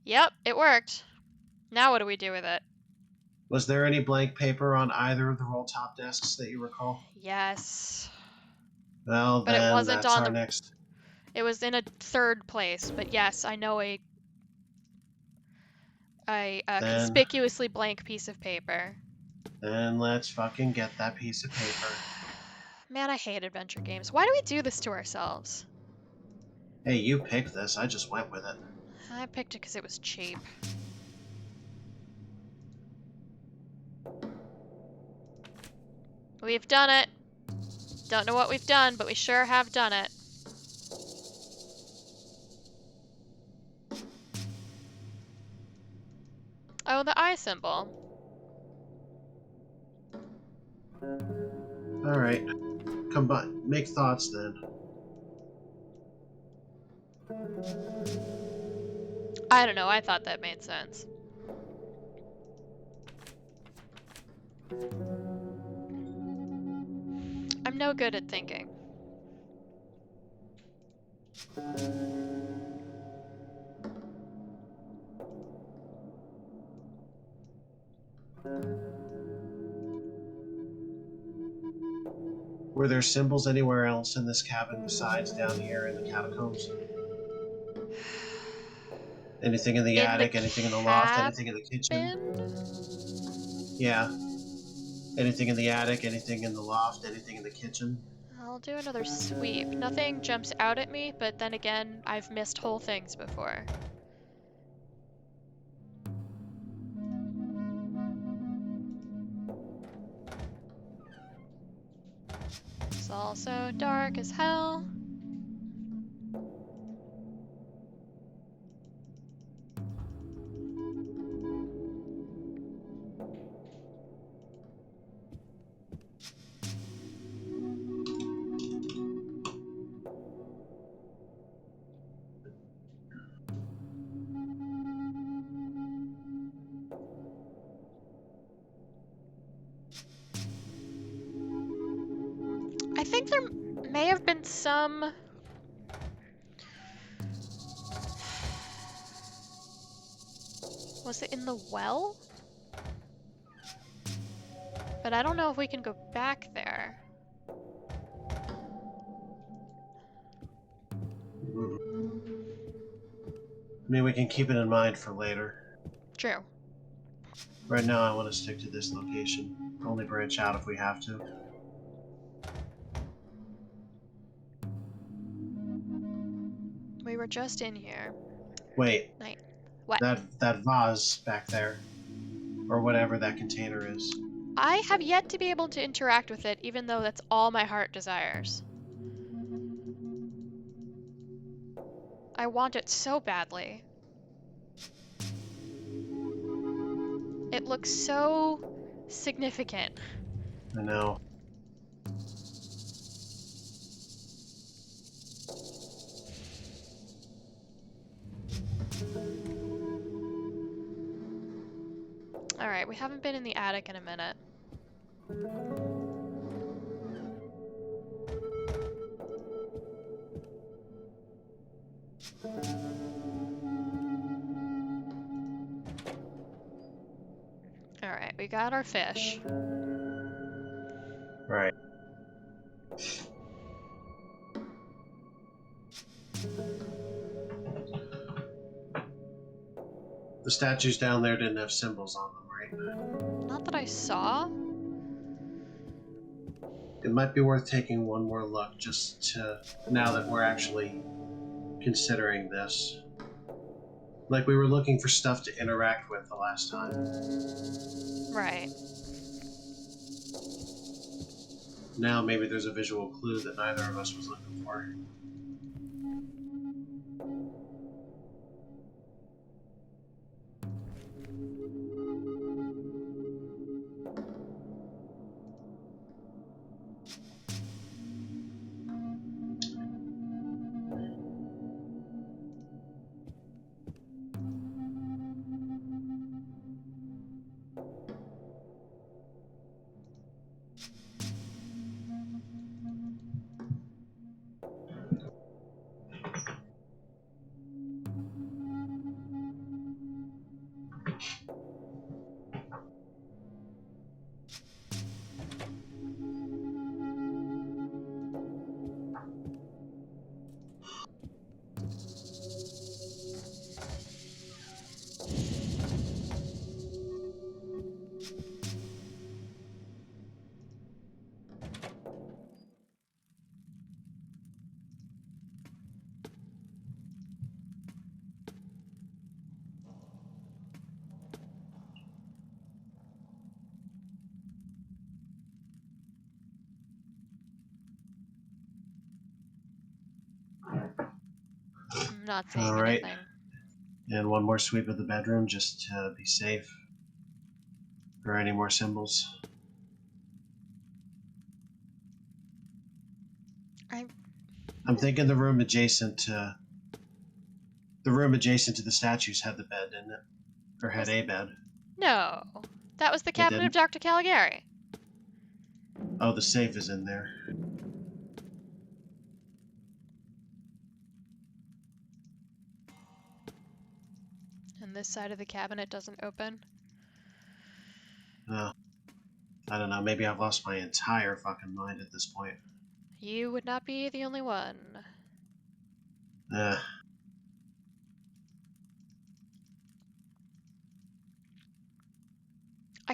S1: Yep, it worked. Now what do we do with it?
S2: Was there any blank paper on either of the roll top desks that you recall?
S1: Yes.
S2: Well,
S1: But it
S2: then
S1: wasn't
S2: that's
S1: on
S2: our
S1: the...
S2: next.
S1: It was in a third place, but yes, I know a
S2: Then,
S1: conspicuously blank piece of paper.
S2: then let's fucking get that piece of paper.
S1: Man, I hate adventure games. Why do we do this to ourselves?
S2: Hey, you picked this. I just went with it.
S1: I picked it because it was cheap. We've done it. Don't know what we've done, but we sure have done it. Oh, the eye symbol.
S2: All right, make thoughts then.
S1: I don't know, I thought that made sense. I'm no good at thinking.
S2: Were there symbols anywhere else in this cabin besides down here in the catacombs? Anything in the
S1: In the
S2: attic? Anything in the loft?
S1: cabin?
S2: Anything in the kitchen? Yeah. Anything in the attic? Anything in the loft? Anything in the kitchen?
S1: I'll do another sweep. Nothing jumps out at me, but then again, I've missed whole things before. It's also dark as hell. I think there may have been some... Was it in the well? But I don't know if we can go back there.
S2: I mean, we can keep it in mind for later.
S1: True.
S2: Right now, I want to stick to this location. Only branch out if we have to.
S1: We were just in here.
S2: Wait.
S1: Night. What?
S2: That vase back there. Or whatever that container is.
S1: I have yet to be able to interact with it, even though that's all my heart desires. I want it so badly. It looks so significant.
S2: I know.
S1: Alright, we haven't been in the attic in a minute. Alright, we got our fish.
S2: Right. The statues down there didn't have symbols on them, right?
S1: Not that I saw.
S2: It might be worth taking one more look just to, now that we're actually considering this. Like we were looking for stuff to interact with the last time.
S1: Right.
S2: Now maybe there's a visual clue that neither of us was looking for.
S1: not seeing
S2: All right.
S1: anything.
S2: And one more sweep of the bedroom just to be safe. Or any more symbols? I'm thinking the room adjacent to the statues had the bed, didn't it? Or had a bed.
S1: No. That was the
S2: It
S1: cabinet of
S2: didn't?
S1: Dr. Caligari.
S2: Oh, the safe is in there.
S1: And this side of the cabinet doesn't open.
S2: I don't know. Maybe I've lost my entire fucking mind at this point.
S1: You would not be the only one. I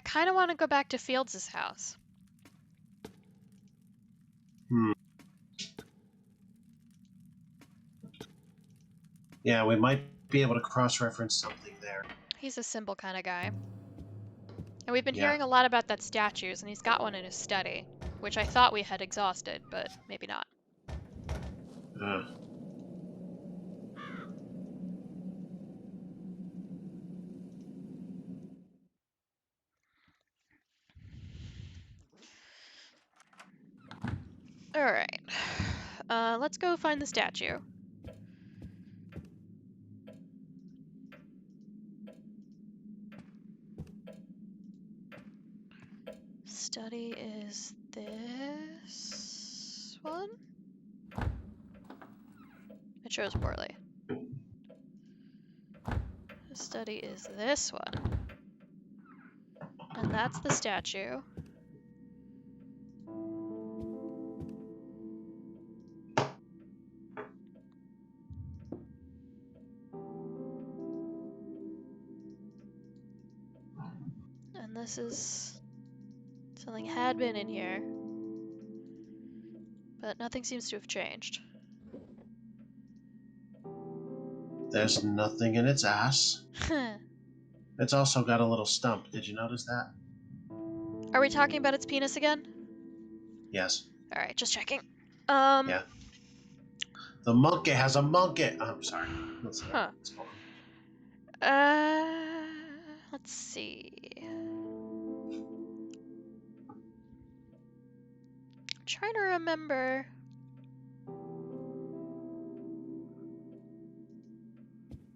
S1: kind of want to go back to Fields' house.
S2: Yeah, we might be able to cross-reference something there.
S1: He's a symbol kind of guy. And we've been
S2: Yeah.
S1: hearing a lot about that statues, and he's got one in his study, which I thought we had exhausted, but maybe not. Alright. Let's go find the statue. Study is this one? It shows poorly. The study is this one. And that's the statue. And this is... something had been in here. But nothing seems to have changed.
S2: There's nothing in its ass. It's also got a little stump. Did you notice that?
S1: Are we talking about its penis again?
S2: Yes.
S1: Alright, just checking.
S2: Yeah. The monkey has a monkey. Oh, I'm sorry.
S1: Huh. Let's see. I'm trying to remember.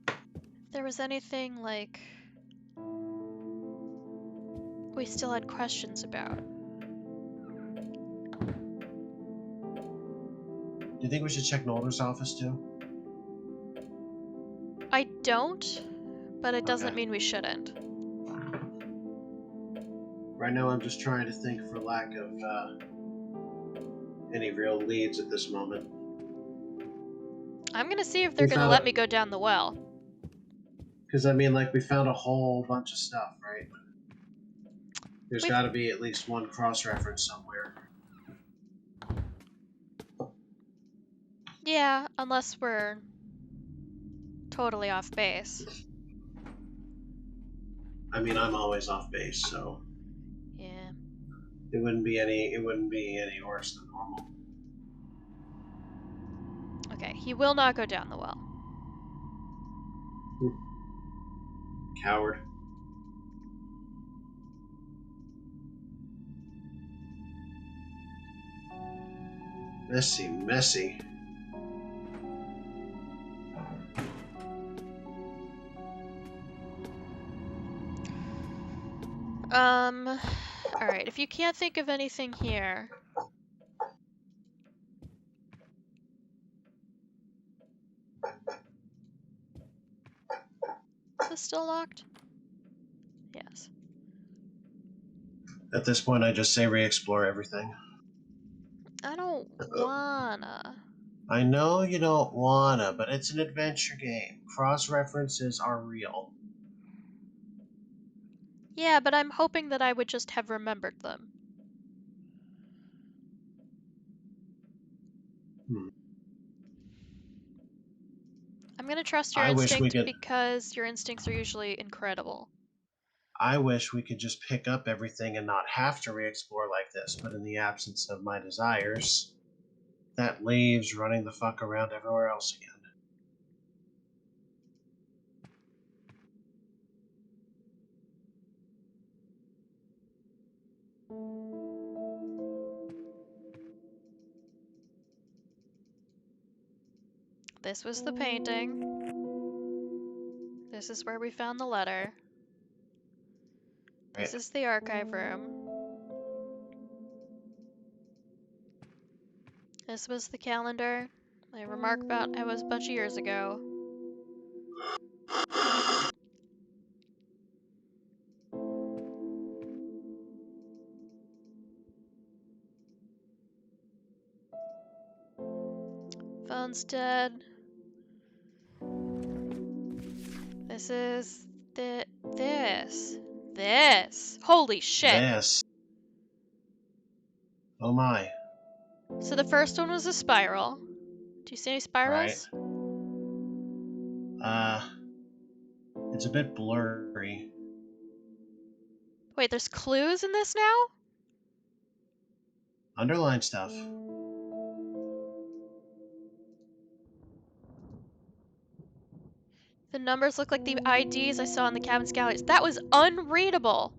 S1: If there was anything like we still had questions about.
S2: Do you think we should check Nolder's office too?
S1: I don't, but it doesn't mean we shouldn't.
S2: Right now I'm just trying to think for lack of any real leads at this moment.
S1: I'm gonna see if they're gonna let me go down the well.
S2: Because, I mean, like, we found a whole bunch of stuff, right? There's got to be at least one cross-reference somewhere.
S1: Yeah, unless we're totally off base.
S2: I mean, I'm always off base, so
S1: Yeah.
S2: it wouldn't be any worse than normal.
S1: Okay, he will not go down the well.
S2: Coward. Messy, messy.
S1: Alright, if you can't think of anything here. Is this still locked? Yes.
S2: At this point, I just say re-explore everything.
S1: I don't wanna.
S2: I know you don't wanna, but it's an adventure game. Cross-references are real.
S1: Yeah, but I'm hoping that I would just have remembered them. I'm gonna trust your instinct because your instincts are usually incredible.
S2: I wish we could just pick up everything and not have to re-explore like this, but in the absence of my desires, that leaves running the fuck around everywhere else again.
S1: This was the painting. This is where we found the letter. This is the archive room. This was the calendar. My remark about it was a bunch of years ago. Phone's dead. This is this. Holy shit.
S2: This. Oh my.
S1: So the first one was a spiral. Do you see any spirals?
S2: Right. It's a bit blurry.
S1: Wait, there's clues in this now?
S2: Underline stuff.
S1: The numbers look like the IDs I saw in the cabin's galleries. That was unreadable.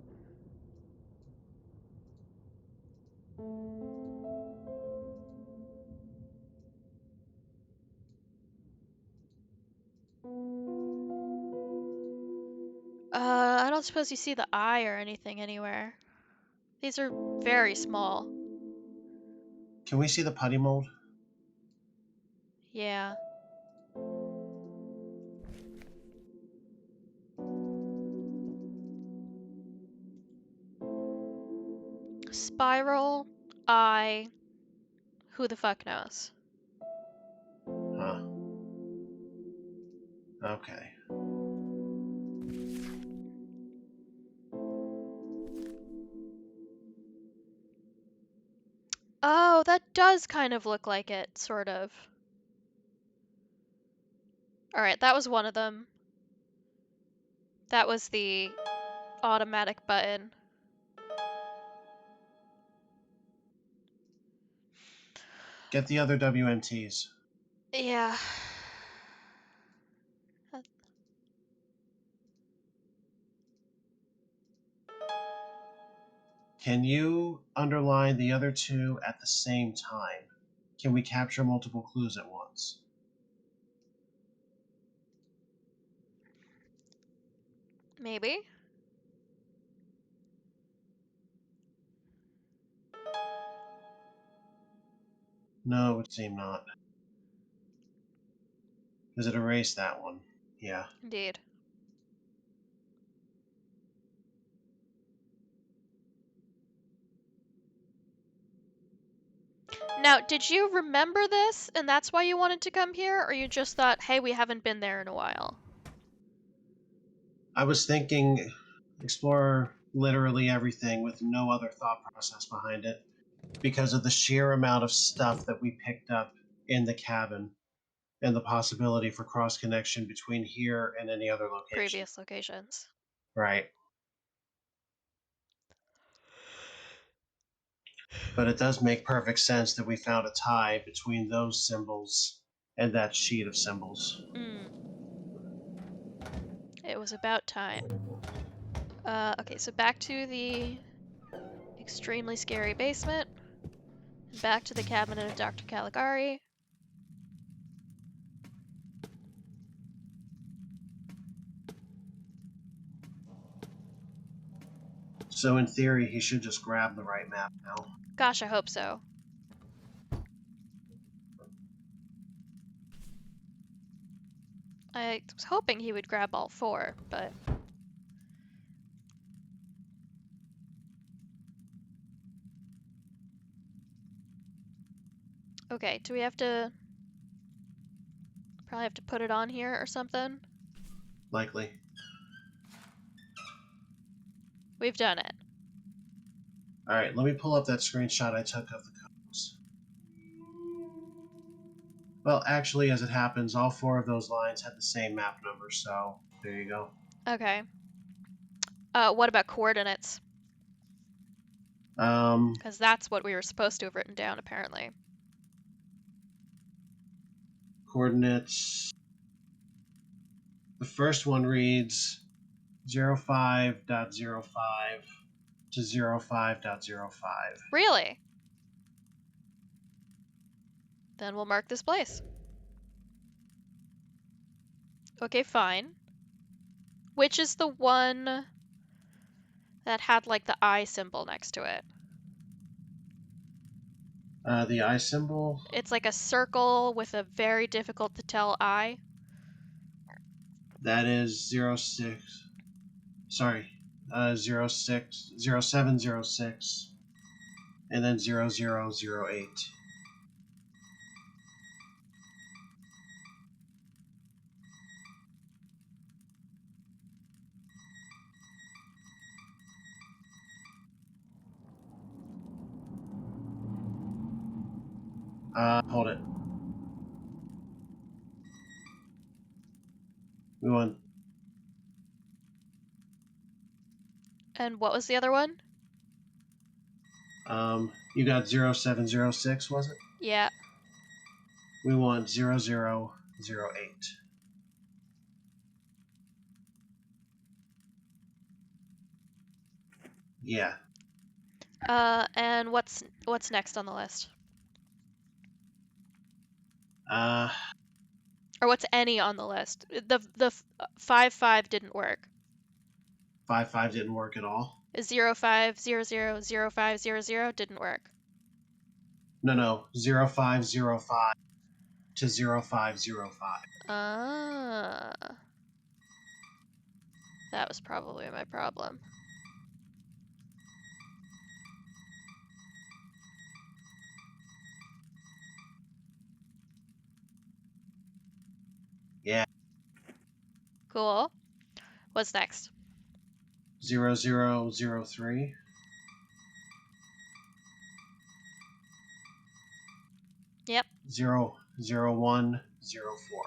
S1: I don't suppose you see the eye or anything anywhere. These are very small.
S2: Can we see the putty mold?
S1: Yeah. Spiral, eye, who the fuck knows?
S2: Huh. Okay.
S1: Oh, that does kind of look like it, sort of. Alright, that was one of them. That was the automatic button.
S2: Get the other WMTs.
S1: Yeah.
S2: Can you underline the other two at the same time? Can we capture multiple clues at once?
S1: Maybe?
S2: No, it would seem not. Because it erased that one. Yeah.
S1: Indeed. Now, did you remember this, and that's why you wanted to come here, or you just thought, hey, we haven't been there in a while?
S2: I was thinking explore literally everything with no other thought process behind it because of the sheer amount of stuff that we picked up in the cabin and the possibility for cross connection between here and any other location.
S1: Previous locations.
S2: Right. But it does make perfect sense that we found a tie between those symbols and that sheet of symbols.
S1: It was about time. Okay, so back to the extremely scary basement. Back to the cabinet of Dr. Caligari.
S2: So in theory, he should just grab the right map now.
S1: Gosh, I hope so. I was hoping he would grab all four, but... Okay, do we have to... Probably have to put it on here or something?
S2: Likely.
S1: We've done it.
S2: Alright, let me pull up that screenshot I took of the codes. Well, actually, as it happens, all four of those lines had the same map number, so there you go.
S1: Okay. What about coordinates? Because that's what we were supposed to have written down, apparently.
S2: Coordinates. The first one reads 05.05 to 05.05.
S1: Really? Then we'll mark this place. Okay, fine. Which is the one that had like the eye symbol next to it?
S2: The eye symbol.
S1: It's like a circle with a very difficult to tell eye.
S2: That is 06. Sorry, 06, 0706, and then 0008. Hold it. We won.
S1: And what was the other one?
S2: You got 0706, was it?
S1: Yeah.
S2: We want 0008. Yeah.
S1: And what's next on the list? Or what's any on the list? The 5 didn't work.
S2: 55 didn't work at all.
S1: 05000500 didn't work.
S2: No, 0505 to 0505.
S1: Ah. That was probably my problem.
S2: Yeah.
S1: Cool. What's next?
S2: 0003.
S1: Yep.
S2: 00104.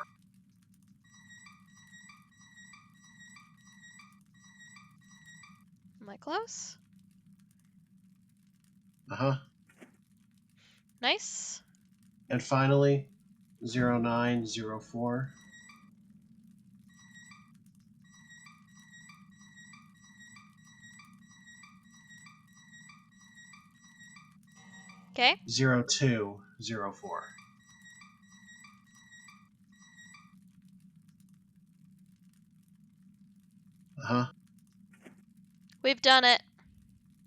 S1: Am I close?
S2: Uh-huh.
S1: Nice.
S2: And finally, 0904.
S1: Okay.
S2: 0204. Uh-huh.
S1: We've done it.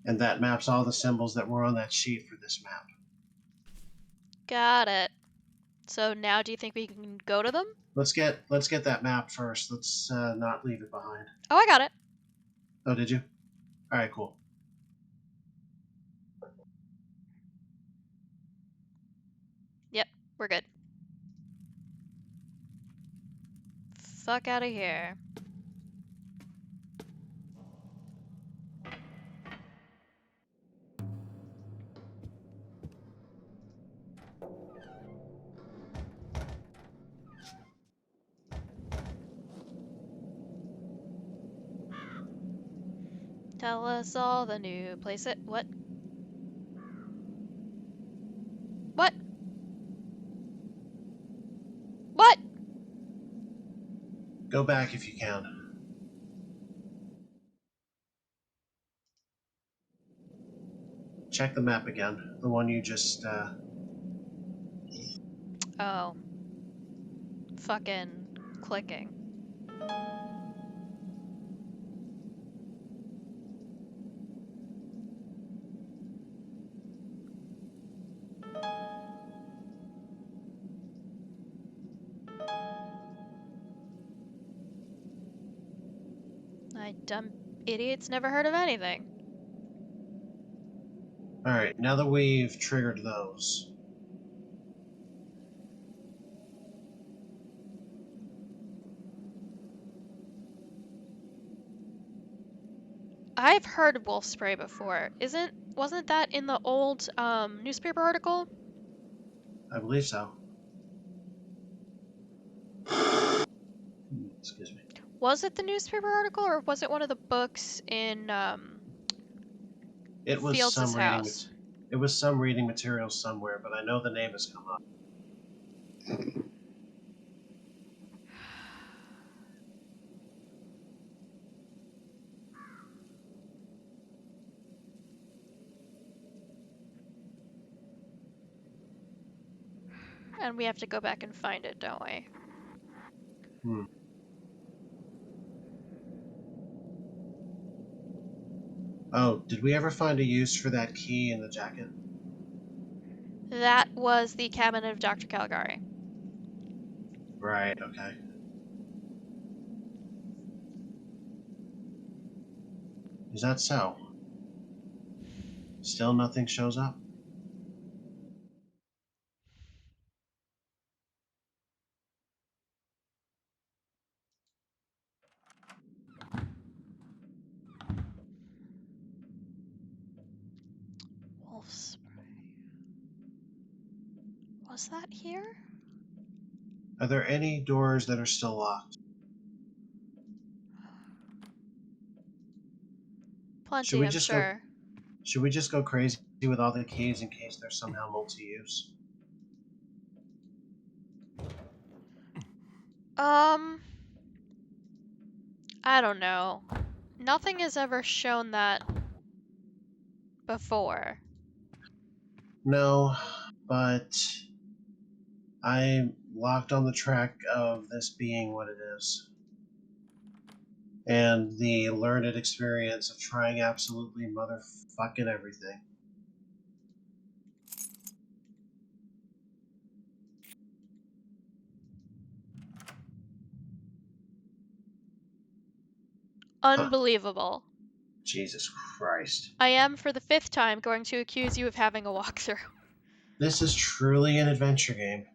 S2: And that maps all the symbols that were on that sheet for this map.
S1: Got it. So now do you think we can go to them?
S2: Let's get that map first. Let's not leave it behind.
S1: Oh, I got it.
S2: Oh, did you? All right, cool.
S1: Yep, we're good. Fuck out of here. Tell us all the new place it. What? What? What?
S2: Go back if you can. Check the map again. The one you just
S1: Oh. Fucking clicking. I dumb idiots never heard of anything.
S2: All right, now that we've triggered those.
S1: I've heard wolf spray before. Wasn't that in the old newspaper article?
S2: I believe so. Excuse me.
S1: Was it the newspaper article or was it one of the books in
S2: It was
S1: Fields'
S2: some reading.
S1: house?
S2: It was some reading material somewhere, but I know the name has come up.
S1: And we have to go back and find it, don't we?
S2: Oh, did we ever find a use for that key in the jacket?
S1: That was the cabinet of Dr. Caligari.
S2: Right, okay. Is that so? Still nothing shows up?
S1: Wolf spray. Was that here?
S2: Are there any doors that are still locked? Should
S1: Plenty,
S2: we
S1: I'm
S2: just go
S1: sure.
S2: should we just go crazy with all the keys in case they're somehow multi-use?
S1: I don't know. Nothing has ever shown that before.
S2: No, but I'm locked on the track of this being what it is. And the learned experience of trying absolutely motherfucking everything. Huh.
S1: Unbelievable.
S2: Jesus Christ.
S1: I am, for the 5th time, going to accuse you of having a walkthrough.
S2: This is truly an adventure game.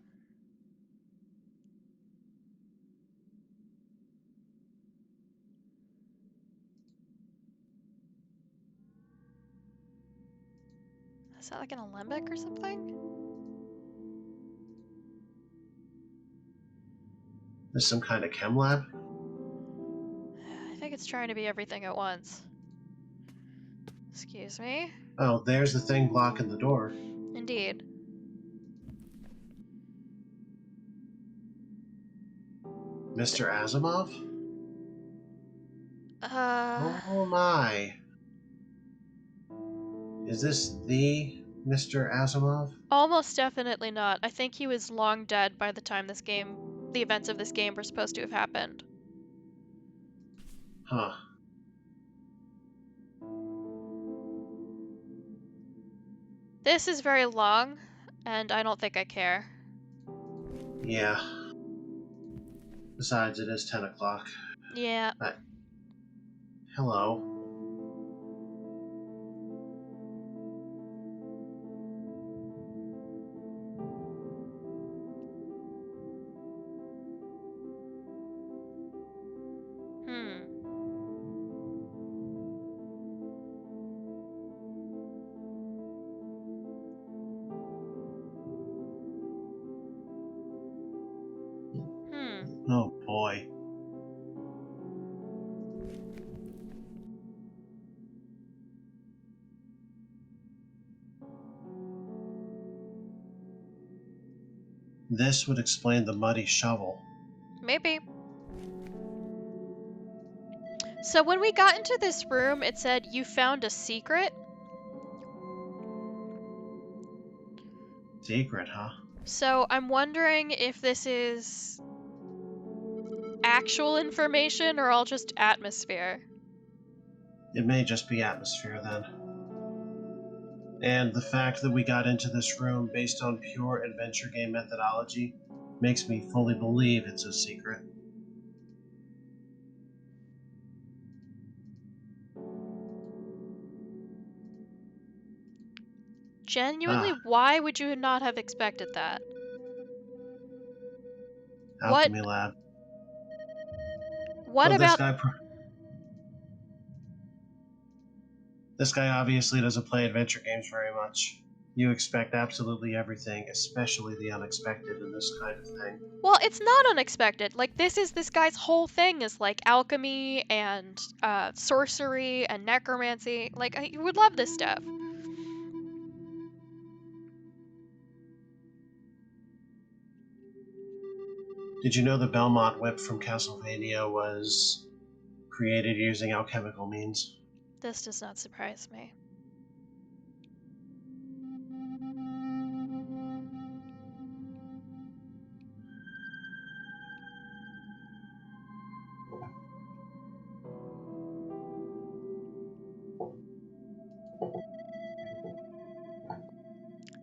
S1: Is that like an alembic or something?
S2: This is some kind of chem lab?
S1: I think it's trying to be everything at once. Excuse me?
S2: Oh, there's the thing blocking the door.
S1: Indeed.
S2: Mr. Asimov? Oh my. Is this the Mr. Asimov?
S1: Almost definitely not. I think he was long dead by the time the events of this game were supposed to have happened.
S2: Huh.
S1: This is very long, and I don't think I care.
S2: Yeah. Besides, it is 10 o'clock.
S1: Yeah.
S2: Hello. Oh boy. This would explain the muddy shovel.
S1: Maybe. So when we got into this room, it said, "You found a secret."
S2: Secret, huh?
S1: So I'm wondering if this is actual information or all just atmosphere.
S2: It may just be atmosphere then. And the fact that we got into this room based on pure adventure game methodology makes me fully believe it's a secret.
S1: Genuinely, why would you not have expected that?
S2: Alchemy lab.
S1: What
S2: Oh,
S1: about...
S2: This guy obviously doesn't play adventure games very much. You expect absolutely everything, especially the unexpected in this kind of thing.
S1: Well, it's not unexpected. Like, this guy's whole thing is, like, alchemy and sorcery and necromancy. Like, you would love this stuff.
S2: Did you know the Belmont whip from Castlevania was created using alchemical means?
S1: This does not surprise me.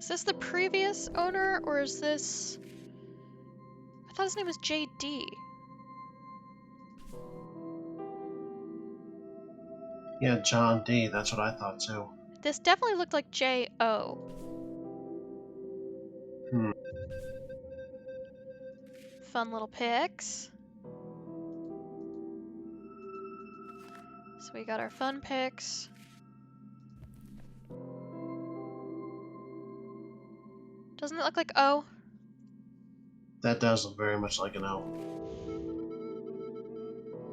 S1: Is this the previous owner, or is this... I thought his name was JD.
S2: Yeah, John D. That's what I thought too.
S1: This definitely looked like J.O.
S2: Hmm.
S1: Fun little pics. So we got our fun pics. Doesn't it look like O?
S2: That does look very much like an O.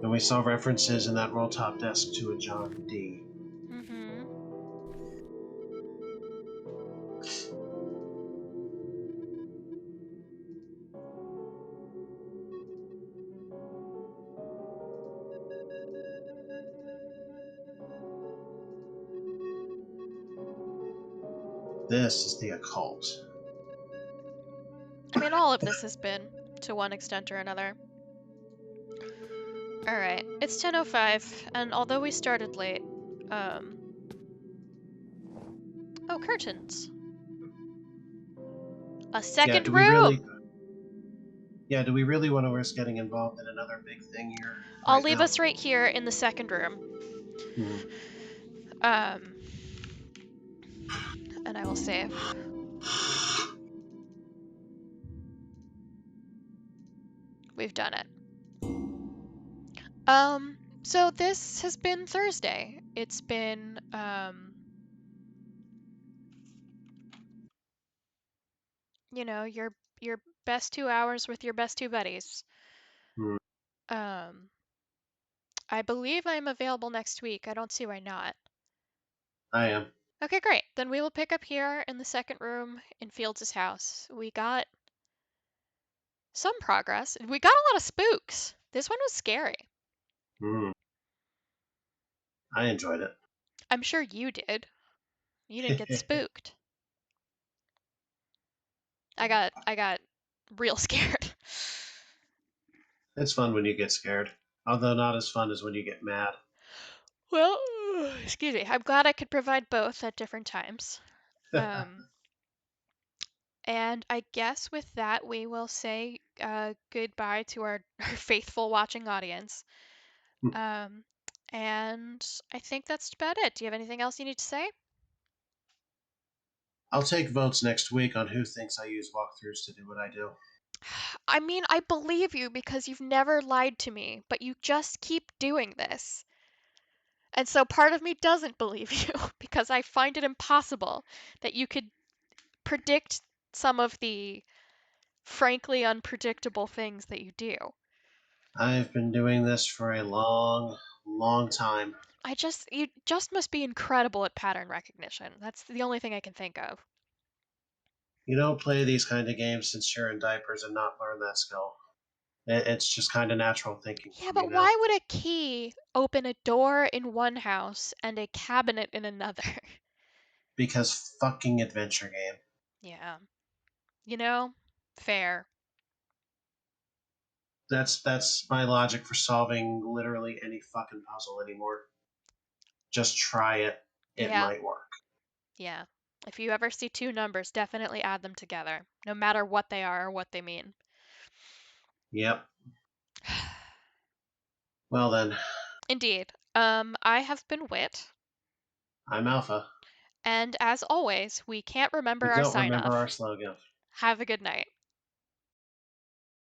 S2: And we saw references in that roll top desk to a John D.
S1: Mm-hmm.
S2: This is the occult.
S1: I mean, all of this has been, to one extent or another. Alright, it's 10:05, and although we started late, oh, curtains. A second room!
S2: Do we really want to risk getting involved in another big thing here?
S1: I'll
S2: Right
S1: leave
S2: now?
S1: us right here in the second room.
S2: Hmm.
S1: And I will save. We've done it. So this has been Thursday. It's been, you know, your best 2 hours with your best two buddies.
S2: Hmm.
S1: I believe I'm available next week. I don't see why not.
S2: I am.
S1: Okay, great. Then we will pick up here in the second room in Fields' house. We got some progress. We got a lot of spooks. This one was scary.
S2: Hmm. I enjoyed it.
S1: I'm sure you did. You didn't get spooked. I got real scared.
S2: It's fun when you get scared, although not as fun as when you get mad.
S1: Well, excuse me. I'm glad I could provide both at different times. And I guess with that, we will say goodbye to our faithful watching audience. And I think that's about it. Do you have anything else you need to say?
S2: I'll take votes next week on who thinks I use walkthroughs to do what I do.
S1: I mean, I believe you because you've never lied to me, but you just keep doing this. And so part of me doesn't believe you because I find it impossible that you could predict some of the frankly unpredictable things that you do.
S2: I've been doing this for a long, long time.
S1: You just must be incredible at pattern recognition. That's the only thing I can think of.
S2: You don't play these kind of games since you're in diapers and not learn that skill. It's just kind of natural thinking
S1: Yeah,
S2: for
S1: but
S2: me now.
S1: why would a key open a door in one house and a cabinet in another?
S2: Because fucking adventure game.
S1: Yeah. You know, fair.
S2: That's my logic for solving literally any fucking puzzle anymore. Just try it. It
S1: Yeah.
S2: might work.
S1: Yeah. If you ever see two numbers, definitely add them together, no matter what they are or what they mean.
S2: Yep. Well then,
S1: Indeed. I have been Wit,
S2: I'm Alpha.
S1: and as always, we can't remember
S2: We
S1: our
S2: don't
S1: sign
S2: remember
S1: off.
S2: our slogan.
S1: Have a good night.